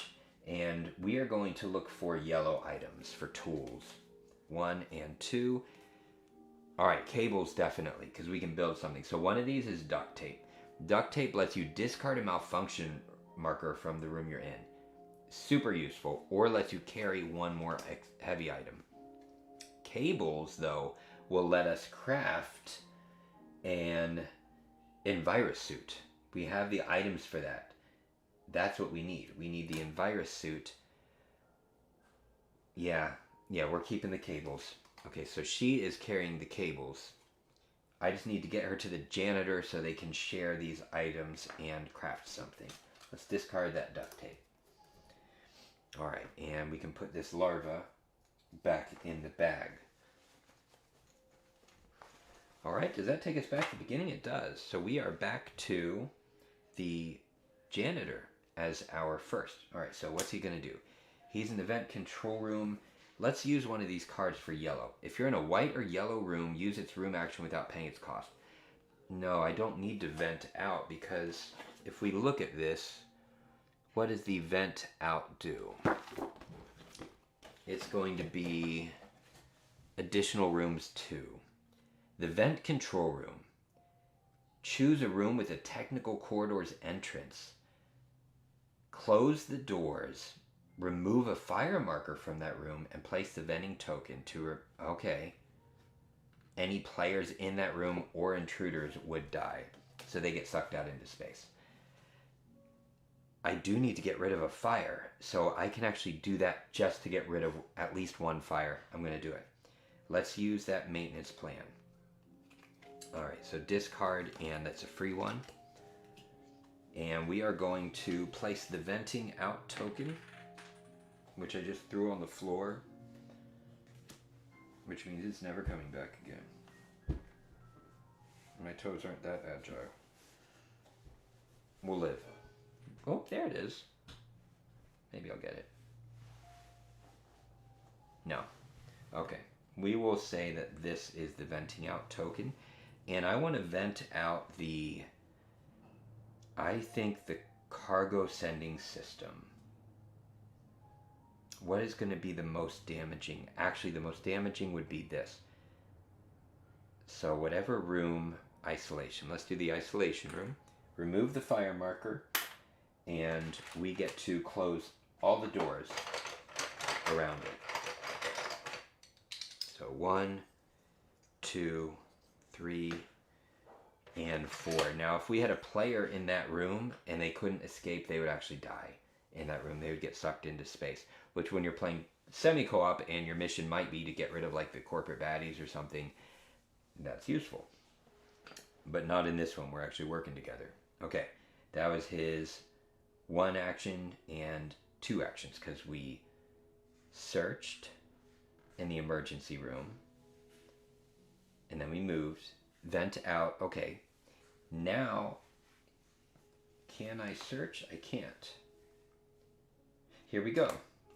and we are going to look for yellow items for tools. 1 and 2. Alright, cables definitely, because we can build something. So one of these is duct tape. Duct tape lets you discard a malfunction marker from the room you're in. Super useful, or lets you carry one more heavy item. Cables, though, will let us craft an Envirus suit. We have the items for that. That's what we need. We need the Envirus suit. Yeah, we're keeping the cables. Okay, so she is carrying the cables. I just need to get her to the janitor so they can share these items and craft something. Let's discard that duct tape. Alright, and we can put this larva back in the bag. Alright, does that take us back to the beginning? It does. So we are back to the janitor as our first. Alright, so what's he going to do? He's in the vent control room. Let's use one of these cards for yellow. If you're in a white or yellow room, use its room action without paying its cost. No, I don't need to vent out because if we look at this, what does the vent out do? It's going to be additional rooms 2. The vent control room. Choose a room with a technical corridors entrance. Close the doors. Remove a fire marker from that room and place the vending token to... Okay. Any players in that room or intruders would die. So they get sucked out into space. I do need to get rid of a fire. So I can actually do that just to get rid of at least one fire. I'm going to do it. Let's use that maintenance plan. Alright, so discard, and that's a free one. And we are going to place the venting out token, which I just threw on the floor, which means it's never coming back again. My toes aren't that agile. We'll live. Oh, there it is. Maybe I'll get it. No. Okay. We will say that this is the venting out token. And I want to vent out I think the cargo sending system. What is going to be the most damaging? Actually, the most damaging would be this. So whatever room isolation. Let's do the isolation room. Remove the fire marker. And we get to close all the doors around it. So 1, 2, 3, and 4. Now, if we had a player in that room and they couldn't escape, they would actually die in that room. They would get sucked into space, which when you're playing semi-co-op and your mission might be to get rid of like the corporate baddies or something, that's useful. But not in this one. We're actually working together. Okay, that was his 1 action and 2 actions because we searched in the emergency room and then we moved, vent out. Okay, now can I search? I can't. Here we go.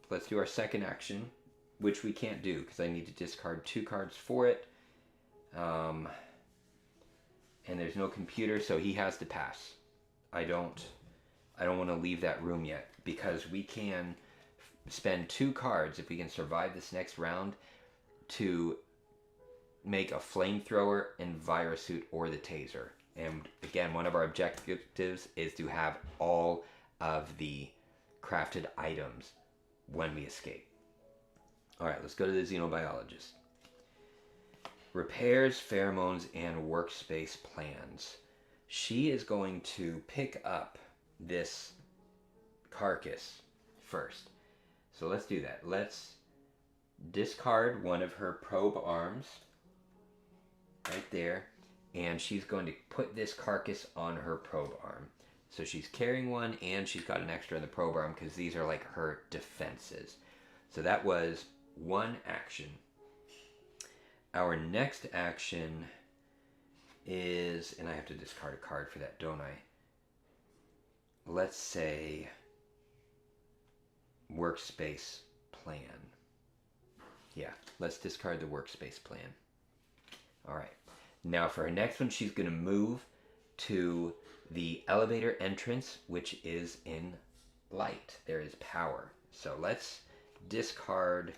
Let's do our second action, which we can't do because I need to discard 2 cards for it. And there's no computer, so he has to pass. I don't want to leave that room yet because we can spend 2 cards if we can survive this next round to make a flamethrower and virus suit or the taser. And again, one of our objectives is to have all of the crafted items when we escape. All right, let's go to the xenobiologist. Repairs, pheromones, and workspace plans. She is going to pick up this carcass first. So let's do that. Let's discard one of her probe arms right there, and she's going to put this carcass on her probe arm. So she's carrying one and she's got an extra in the probe arm because these are like her defenses. So that was 1 action. Our next action is, and I have to discard a card for that, don't I? Let's say workspace plan. Yeah, let's discard the workspace plan. All right. Now for her next one, she's going to move to the elevator entrance, which is in light. There is power. So let's discard.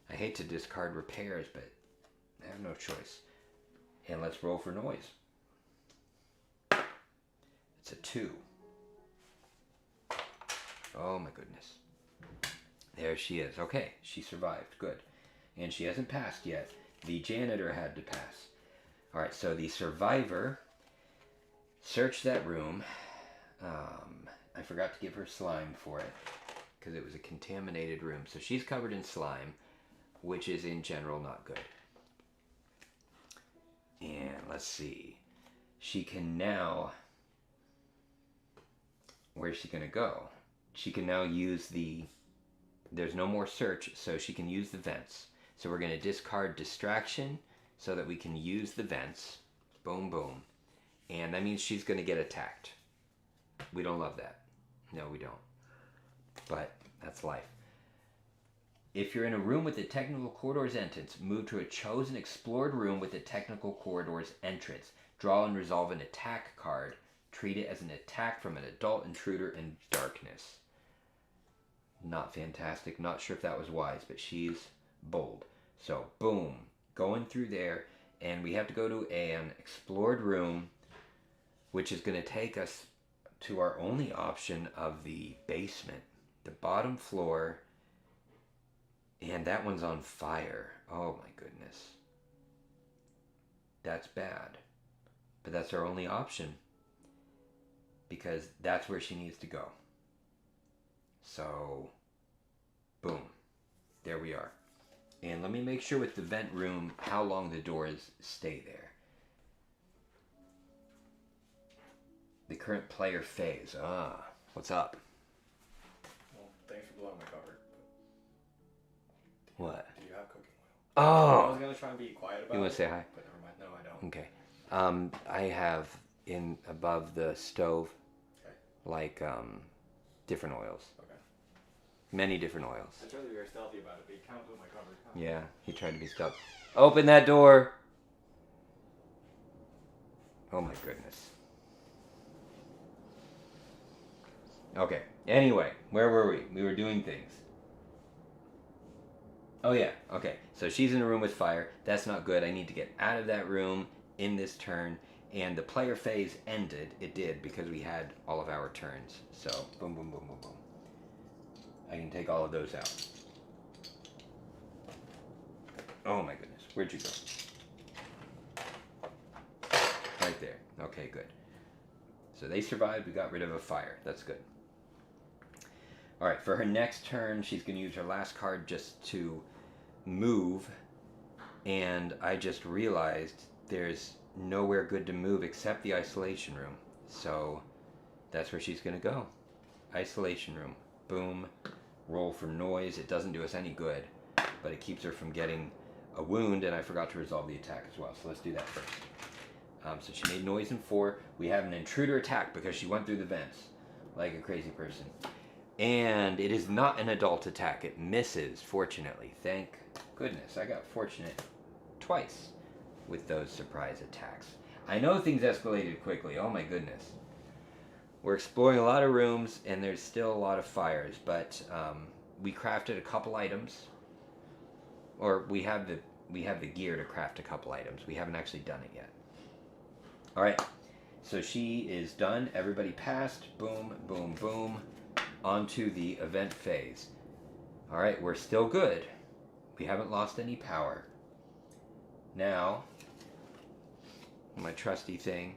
I hate to discard repairs, but I have no choice. And let's roll for noise. It's a 2. Oh my goodness. There she is. Okay, she survived. Good. And she hasn't passed yet. The janitor had to pass. All right, so the survivor searched that room. I forgot to give her slime for it because it was a contaminated room. So she's covered in slime, which is in general not good. And let's see. She can now... Where's she going to go? She can now use the... There's no more search, so she can use the vents. So we're going to discard distraction so that we can use the vents. Boom, boom. And that means she's going to get attacked. We don't love that. No, we don't. But that's life. If you're in a room with the technical corridor's entrance, move to a chosen explored room with the technical corridor's entrance. Draw and resolve an attack card. Treat it as an attack from an adult intruder in darkness. Not fantastic. Not sure if that was wise, but she's bold. So, boom. Going through there, and we have to go to an explored room, which is going to take us to our only option of the basement. The bottom floor, and that one's on fire. Oh my goodness. That's bad. But that's our only option, because that's where she needs to go. So, boom. There we are. And let me make sure with the vent room how long the doors stay there. The current player phase. What's up? Well, thanks for blowing my cover. What? Do you have cooking oil? Oh! I was going to try and be quiet about it. You want to say hi? But never mind. No, I don't. Okay. I have in above the stove, Okay. like different oils, Okay. many different oils. I tried to be very stealthy about it, but you kind of blew my cover. Yeah, he tried to be stealth. Open that door. Oh my goodness. Okay. Anyway, where were we? We were doing things. Oh yeah. Okay. So she's in a room with fire. That's not good. I need to get out of that room in this turn. And the player phase ended. It did because we had all of our turns. So boom, boom, boom, boom, boom. I can take all of those out. Oh my goodness. Where'd you go? Right there. Okay, good. So they survived. We got rid of a fire. That's good. All right. For her next turn, she's going to use her last card just to move. And I just realized there's nowhere good to move except the isolation room. So that's where she's going to go. Isolation room. Boom. Roll for noise. It doesn't do us any good, but it keeps her from getting a wound, and I forgot to resolve the attack as well. So let's do that first. So she made noise in 4. We have an intruder attack because she went through the vents like a crazy person. And it is not an adult attack. It misses, fortunately. Thank goodness. I got fortunate twice with those surprise attacks. I know things escalated quickly. Oh my goodness. We're exploring a lot of rooms, and there's still a lot of fires, but we crafted a couple items. Or we have the gear to craft a couple items. We haven't actually done it yet. All right, so she is done. Everybody passed. Boom, boom, boom. Onto the event phase. All right, we're still good. We haven't lost any power. Now, my trusty thing,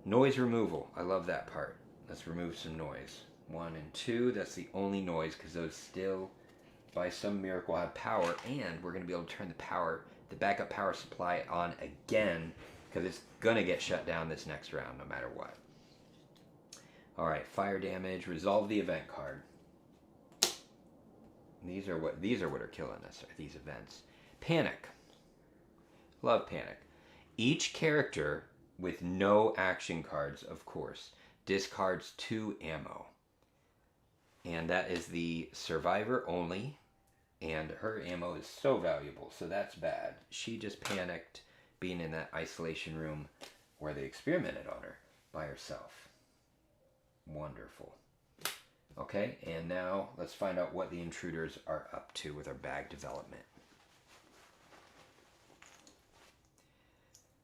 noise removal. I love that part. Let's remove some noise. 1 and 2, that's the only noise because those still, by some miracle, have power, and we're going to be able to turn the backup power supply on again because it's going to get shut down this next round no matter what. All right, fire damage, resolve the event card. These are what are killing us, are these events. Panic. Love panic. Each character with no action cards, of course, discards 2 ammo. And that is the survivor only. And her ammo is so valuable, so that's bad. She just panicked being in that isolation room where they experimented on her by herself. Wonderful. Okay, and now let's find out what the intruders are up to with our bag development.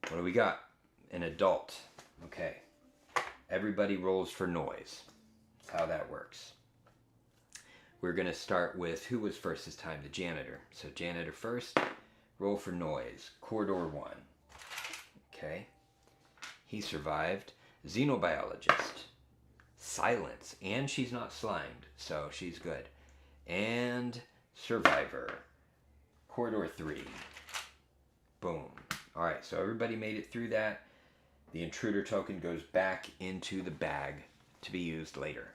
What do we got? An adult. Okay. Everybody rolls for noise. That's how that works. We're going to start with, who was first this time? The janitor. So janitor first. Roll for noise. Corridor 1. Okay. He survived. Xenobiologist. Silence. And she's not slimed, so she's good. And survivor. Corridor 3. Boom. Alright, so everybody made it through that. The intruder token goes back into the bag to be used later.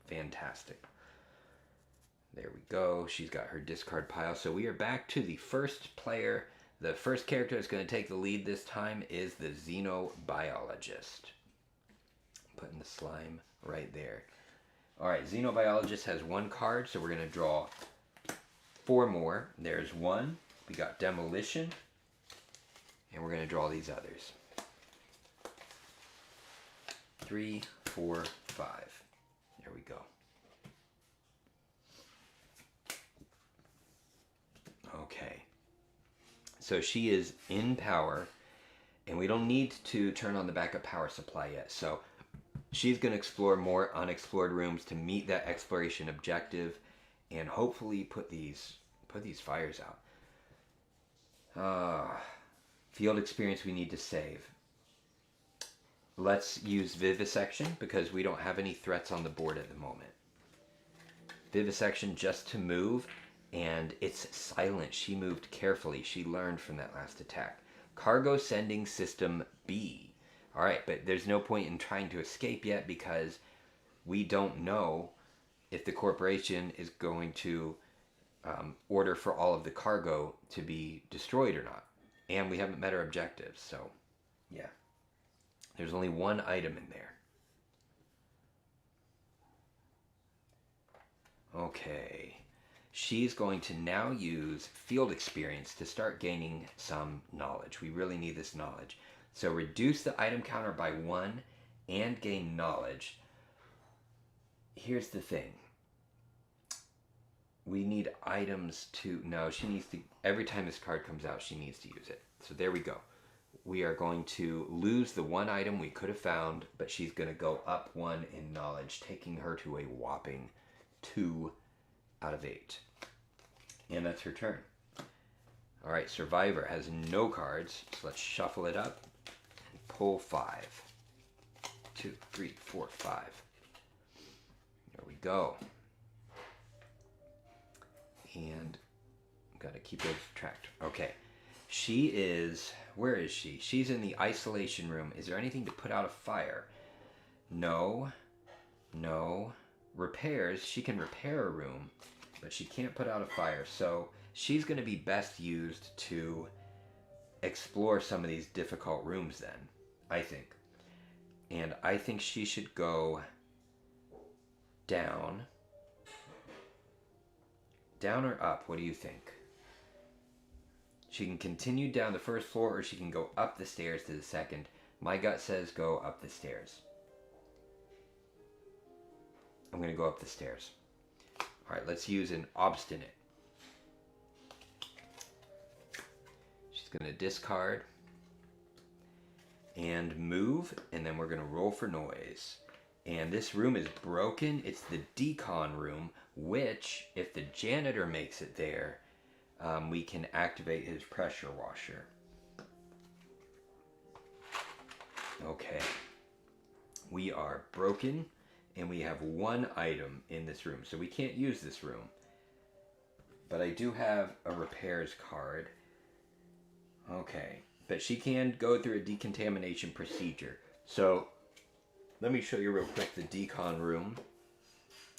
Fantastic. There we go. She's got her discard pile. So we are back to the first player. The first character that's going to take the lead this time is the xenobiologist. Putting the slime right there. Alright, xenobiologist has 1 card, so we're going to draw 4 more. There's 1. We got demolition. And we're going to draw these others. 3, 4, 5. There we go. Okay. So she is in power, and we don't need to turn on the backup power supply yet. So she's going to explore more unexplored rooms to meet that exploration objective, and hopefully put these fires out. Field experience we need to save. Let's use vivisection because we don't have any threats on the board at the moment. Vivisection just to move, and it's silent. She moved carefully. She learned from that last attack. Cargo sending system B. Alright, but there's no point in trying to escape yet because we don't know if the corporation is going to order for all of the cargo to be destroyed or not. And we haven't met our objectives, so yeah. There's only one item in there. Okay. She's going to now use field experience to start gaining some knowledge. We really need this knowledge. So reduce the item counter by 1 and gain knowledge. Here's the thing. We need items to... No, she needs to... Every time this card comes out, she needs to use it. So there we go. We are going to lose the one item we could have found, but she's going to go up 1 in knowledge, taking her to a whopping 2 out of 8. And that's her turn. All right, Survivor has no cards, so let's shuffle it up and pull 5. 2, 3, 4, 5. There we go. And got to keep those tracked. Okay. She is... Where is she? She's in the isolation room. Is there anything to put out a fire? No. No. Repairs. She can repair a room, but she can't put out a fire. So she's going to be best used to explore some of these difficult rooms then, I think. And I think she should go down. Down or up? What do you think? She can continue down the first floor, or she can go up the stairs to the second. My gut says go up the stairs. I'm going to go up the stairs. All right, let's use an obstinate. She's going to discard and move, and then we're going to roll for noise. And this room is broken. It's the decon room, which, if the janitor makes it there, we can activate his pressure washer. Okay. We are broken, and we have one item in this room, so we can't use this room. But I do have a repairs card. Okay. But she can go through a decontamination procedure. So, let me show you real quick the decon room.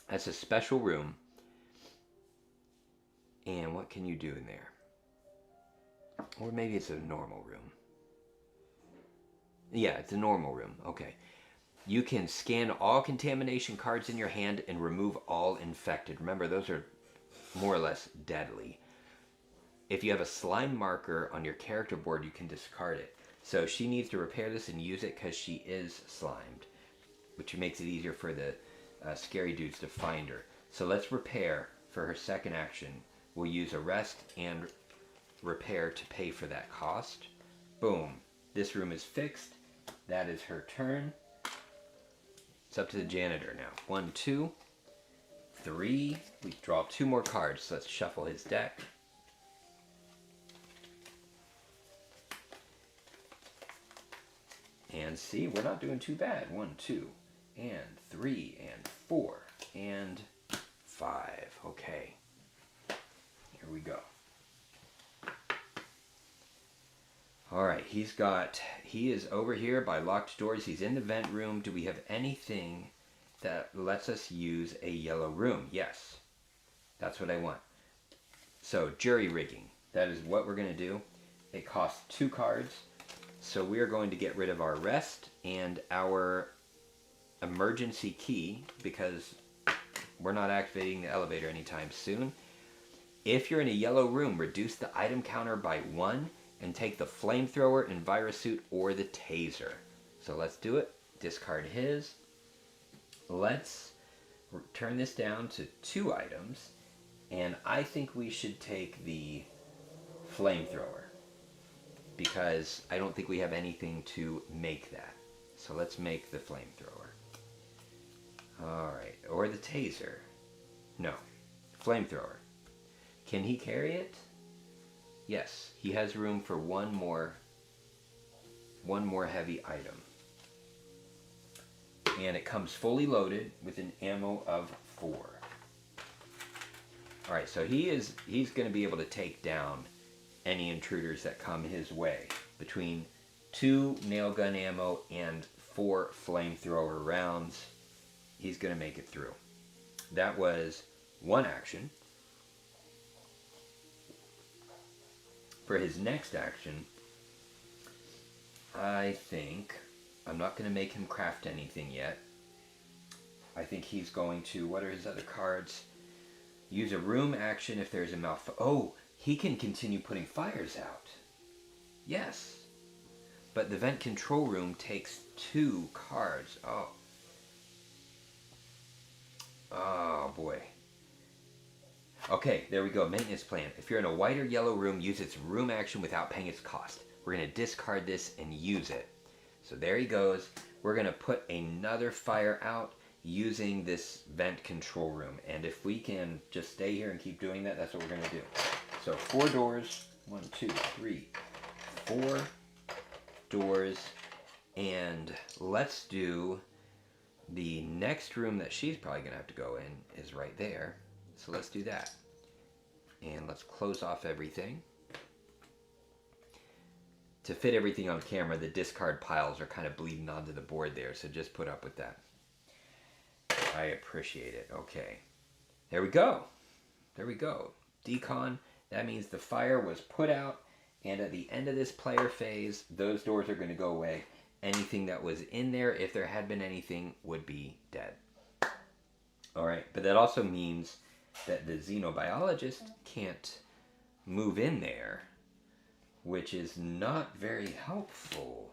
That's a special room. And what can you do in there? Or maybe it's a normal room. Yeah, it's a normal room. Okay. You can scan all contamination cards in your hand and remove all infected. Remember, those are more or less deadly. If you have a slime marker on your character board, you can discard it. So she needs to repair this and use it because she is slimed, which makes it easier for the scary dudes to find her. So let's repair for her second action. We'll use arrest and repair to pay for that cost. Boom. This room is fixed. That is her turn. It's up to the janitor now. 1, 2, 3. We draw 2 more cards. So let's shuffle his deck. And see, we're not doing too bad. 1, 2, and 3, and 4, and 5. Okay. Here we go. Alright, he is over here by locked doors. He's in the vent room. Do we have anything that lets us use a yellow room? Yes. That's what I want. So, jury rigging. That is what we're going to do. It costs 2 cards. So we are going to get rid of our rest and our emergency key because we're not activating the elevator anytime soon. If you're in a yellow room, reduce the item counter by 1 and take the flamethrower, Envirosuit, or the taser. So let's do it. Discard his. Let's turn this down to 2 items. And I think we should take the flamethrower because I don't think we have anything to make that. So let's make the flamethrower. Alright, or the taser. No, flamethrower. Can he carry it? Yes, he has room for one more heavy item. And it comes fully loaded with an ammo of 4. Alright, so he's going to be able to take down any intruders that come his way. Between 2 nail gun ammo and 4 flamethrower rounds, he's going to make it through. That was 1 action. For his next action, I think I'm not going to make him craft anything yet. I think he's going to, what are his other cards? Use a room action if there's a Oh, he can continue putting fires out. Yes. But the vent control room takes 2 cards. Oh. Oh, boy. Okay, there we go. Maintenance plan. If you're in a white or yellow room, use its room action without paying its cost. We're going to discard this and use it. So there he goes. We're going to put another fire out using this vent control room. And if we can just stay here and keep doing that, that's what we're going to do. So 4 doors. 1, 2, 3, 4 doors. And let's do the next room that she's probably going to have to go in is right there. So let's do that. And let's close off everything. To fit everything on camera, the discard piles are kind of bleeding onto the board there, so just put up with that. I appreciate it. Okay. There we go. There we go. Decon, that means the fire was put out, and at the end of this player phase, those doors are going to go away. Anything that was in there, if there had been anything, would be dead. Alright, but that also means that the xenobiologist can't move in there, which is not very helpful.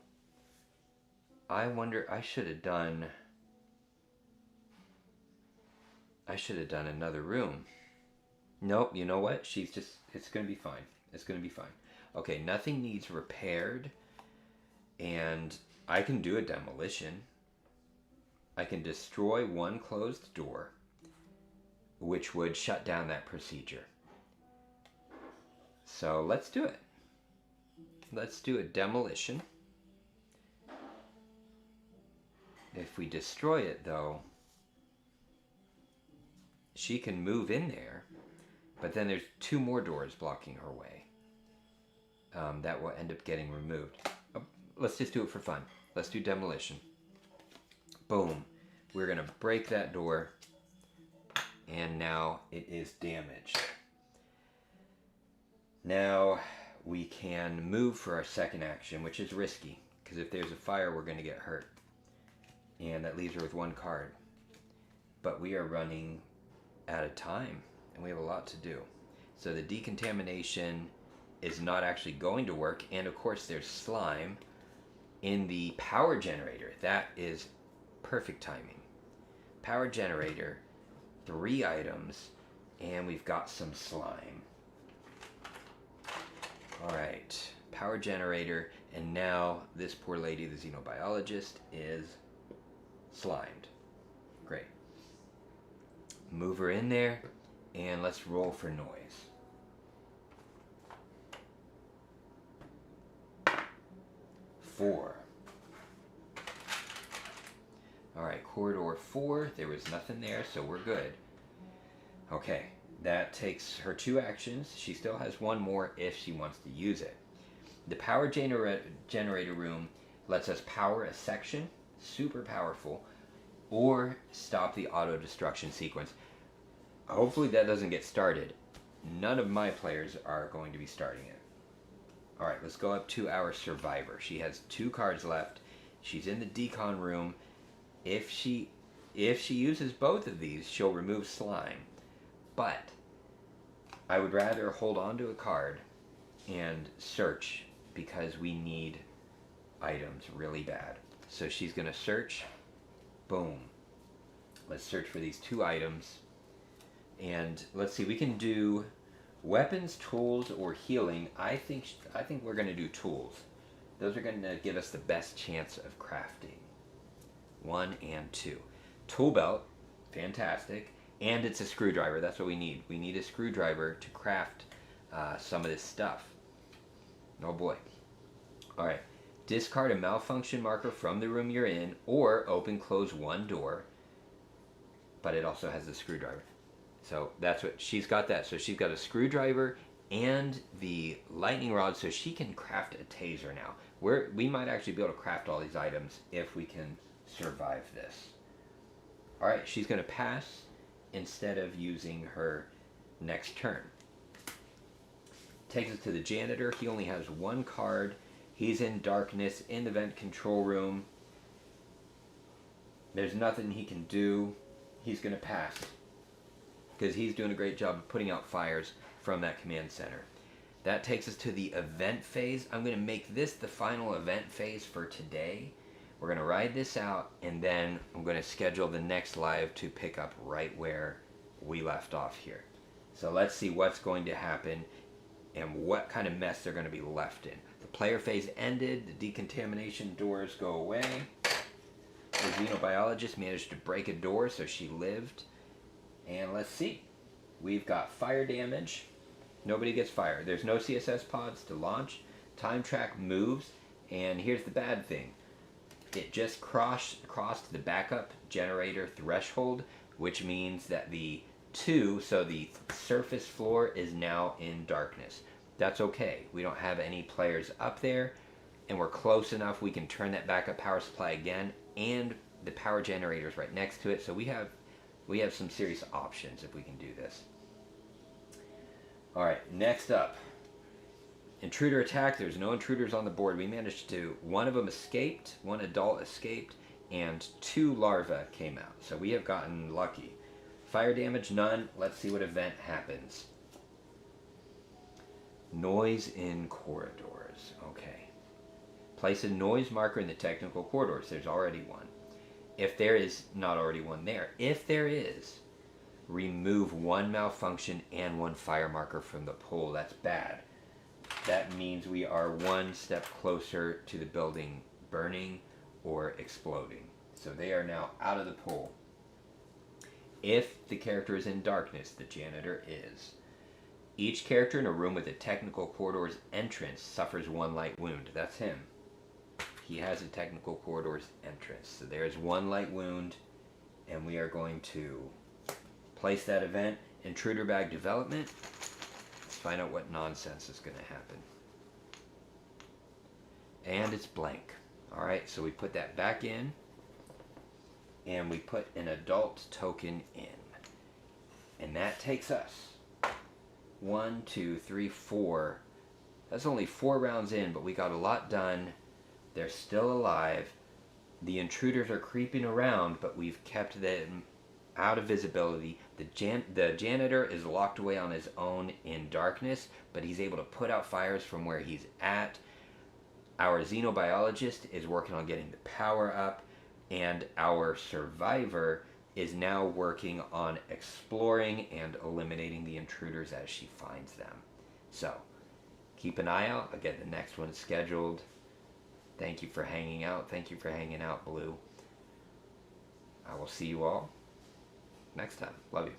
I wonder, I should have done another room. Nope, you know what? It's going to be fine. It's going to be fine. Okay, nothing needs repaired, and I can do a demolition. I can destroy 1 closed door, which would shut down that procedure. So let's do it. Let's do a demolition. If we destroy it, though, she can move in there, but then there's 2 more doors blocking her way. That will end up getting removed. Let's just do it for fun. Let's do demolition. Boom. We're going to break that door, and now it is damaged. Now we can move for our second action, which is risky, because if there's a fire, we're going to get hurt. And that leaves her with 1 card. But we are running out of time, and we have a lot to do. So the decontamination is not actually going to work, and of course there's slime in the power generator. That is perfect timing. Power generator, 3 items, and we've got some slime. Alright, power generator, and now this poor lady, the xenobiologist, is slimed. Great. Move her in there, and let's roll for noise. Four. Alright, corridor 4, there was nothing there, so we're good. Okay, that takes her 2 actions. She still has 1 more if she wants to use it. The power generator room lets us power a section, super powerful, or stop the auto destruction sequence. Hopefully that doesn't get started. None of my players are going to be starting it. Alright, let's go up to our survivor. She has 2 cards left. She's in the decon room. If she uses both of these, she'll remove slime. But I would rather hold on to a card and search, because we need items really bad. So she's going to search. Boom. Let's search for these 2 items. And let's see, we can do weapons, tools, or healing. I think we're going to do tools. Those are going to give us the best chance of crafting. 1 and 2. Tool belt, fantastic. And it's a screwdriver. That's what we need. We need a screwdriver to craft some of this stuff. Oh boy. Alright. Discard a malfunction marker from the room you're in, or close 1 door. But it also has the screwdriver. So that's what she's got. That. So she's got a screwdriver and the lightning rod, so she can craft a taser now. We might actually be able to craft all these items if we can survive this. Alright, she's going to pass instead of using her next turn. Takes us to the janitor. He only has 1 card, He's in darkness in the vent control room. There's nothing he can do. He's going to pass because he's doing a great job of putting out fires from that command center. That takes us to the event phase. I'm going to make this the final event phase for today. We're going to ride this out, and then I'm going to schedule the next live to pick up right where we left off here. So let's see what's going to happen and what kind of mess they're going to be left in. The player phase ended. The decontamination doors go away. The xenobiologist managed to break a door, so she lived. And let's see. We've got fire damage. Nobody gets fired. There's no CSS pods to launch. Time track moves. And here's the bad thing. It just crossed the backup generator threshold, which means that the surface floor is now in darkness. That's okay. We don't have any players up there, and we're close enough we can turn that backup power supply again, and the power generator is right next to it, so we have some serious options if we can do this. Alright, next up. Intruder attack. There's no intruders on the board. We managed to, one of them escaped, one adult escaped, and 2 larvae came out. So we have gotten lucky. Fire damage, none. Let's see what event happens. Noise in corridors. Okay. Place a noise marker in the technical corridors. There's already one. If there is not already one there, if there is, remove 1 malfunction and 1 fire marker from the pool. That's bad. That means we are 1 step closer to the building burning or exploding. So they are now out of the pool. If the character is in darkness, the janitor is. Each character in a room with a technical corridor's entrance suffers 1 light wound. That's him. He has a technical corridor's entrance. So there's 1 light wound, and we are going to place that event. Intruder bag development. Let's find out what nonsense is going to happen. And it's blank. Alright, so we put that back in, and we put an adult token in. And that takes us 1, 2, 3, 4. That's only 4 rounds in, but we got a lot done. They're still alive. The intruders are creeping around, but we've kept them out of visibility. The janitor is locked away on his own in darkness, but he's able to put out fires from where he's at. Our xenobiologist is working on getting the power up, and our survivor is now working on exploring and eliminating the intruders as she finds them. So, keep an eye out. Again, the next one is scheduled. Thank you for hanging out. Thank you for hanging out, Blue. I will see you all next time. Love you.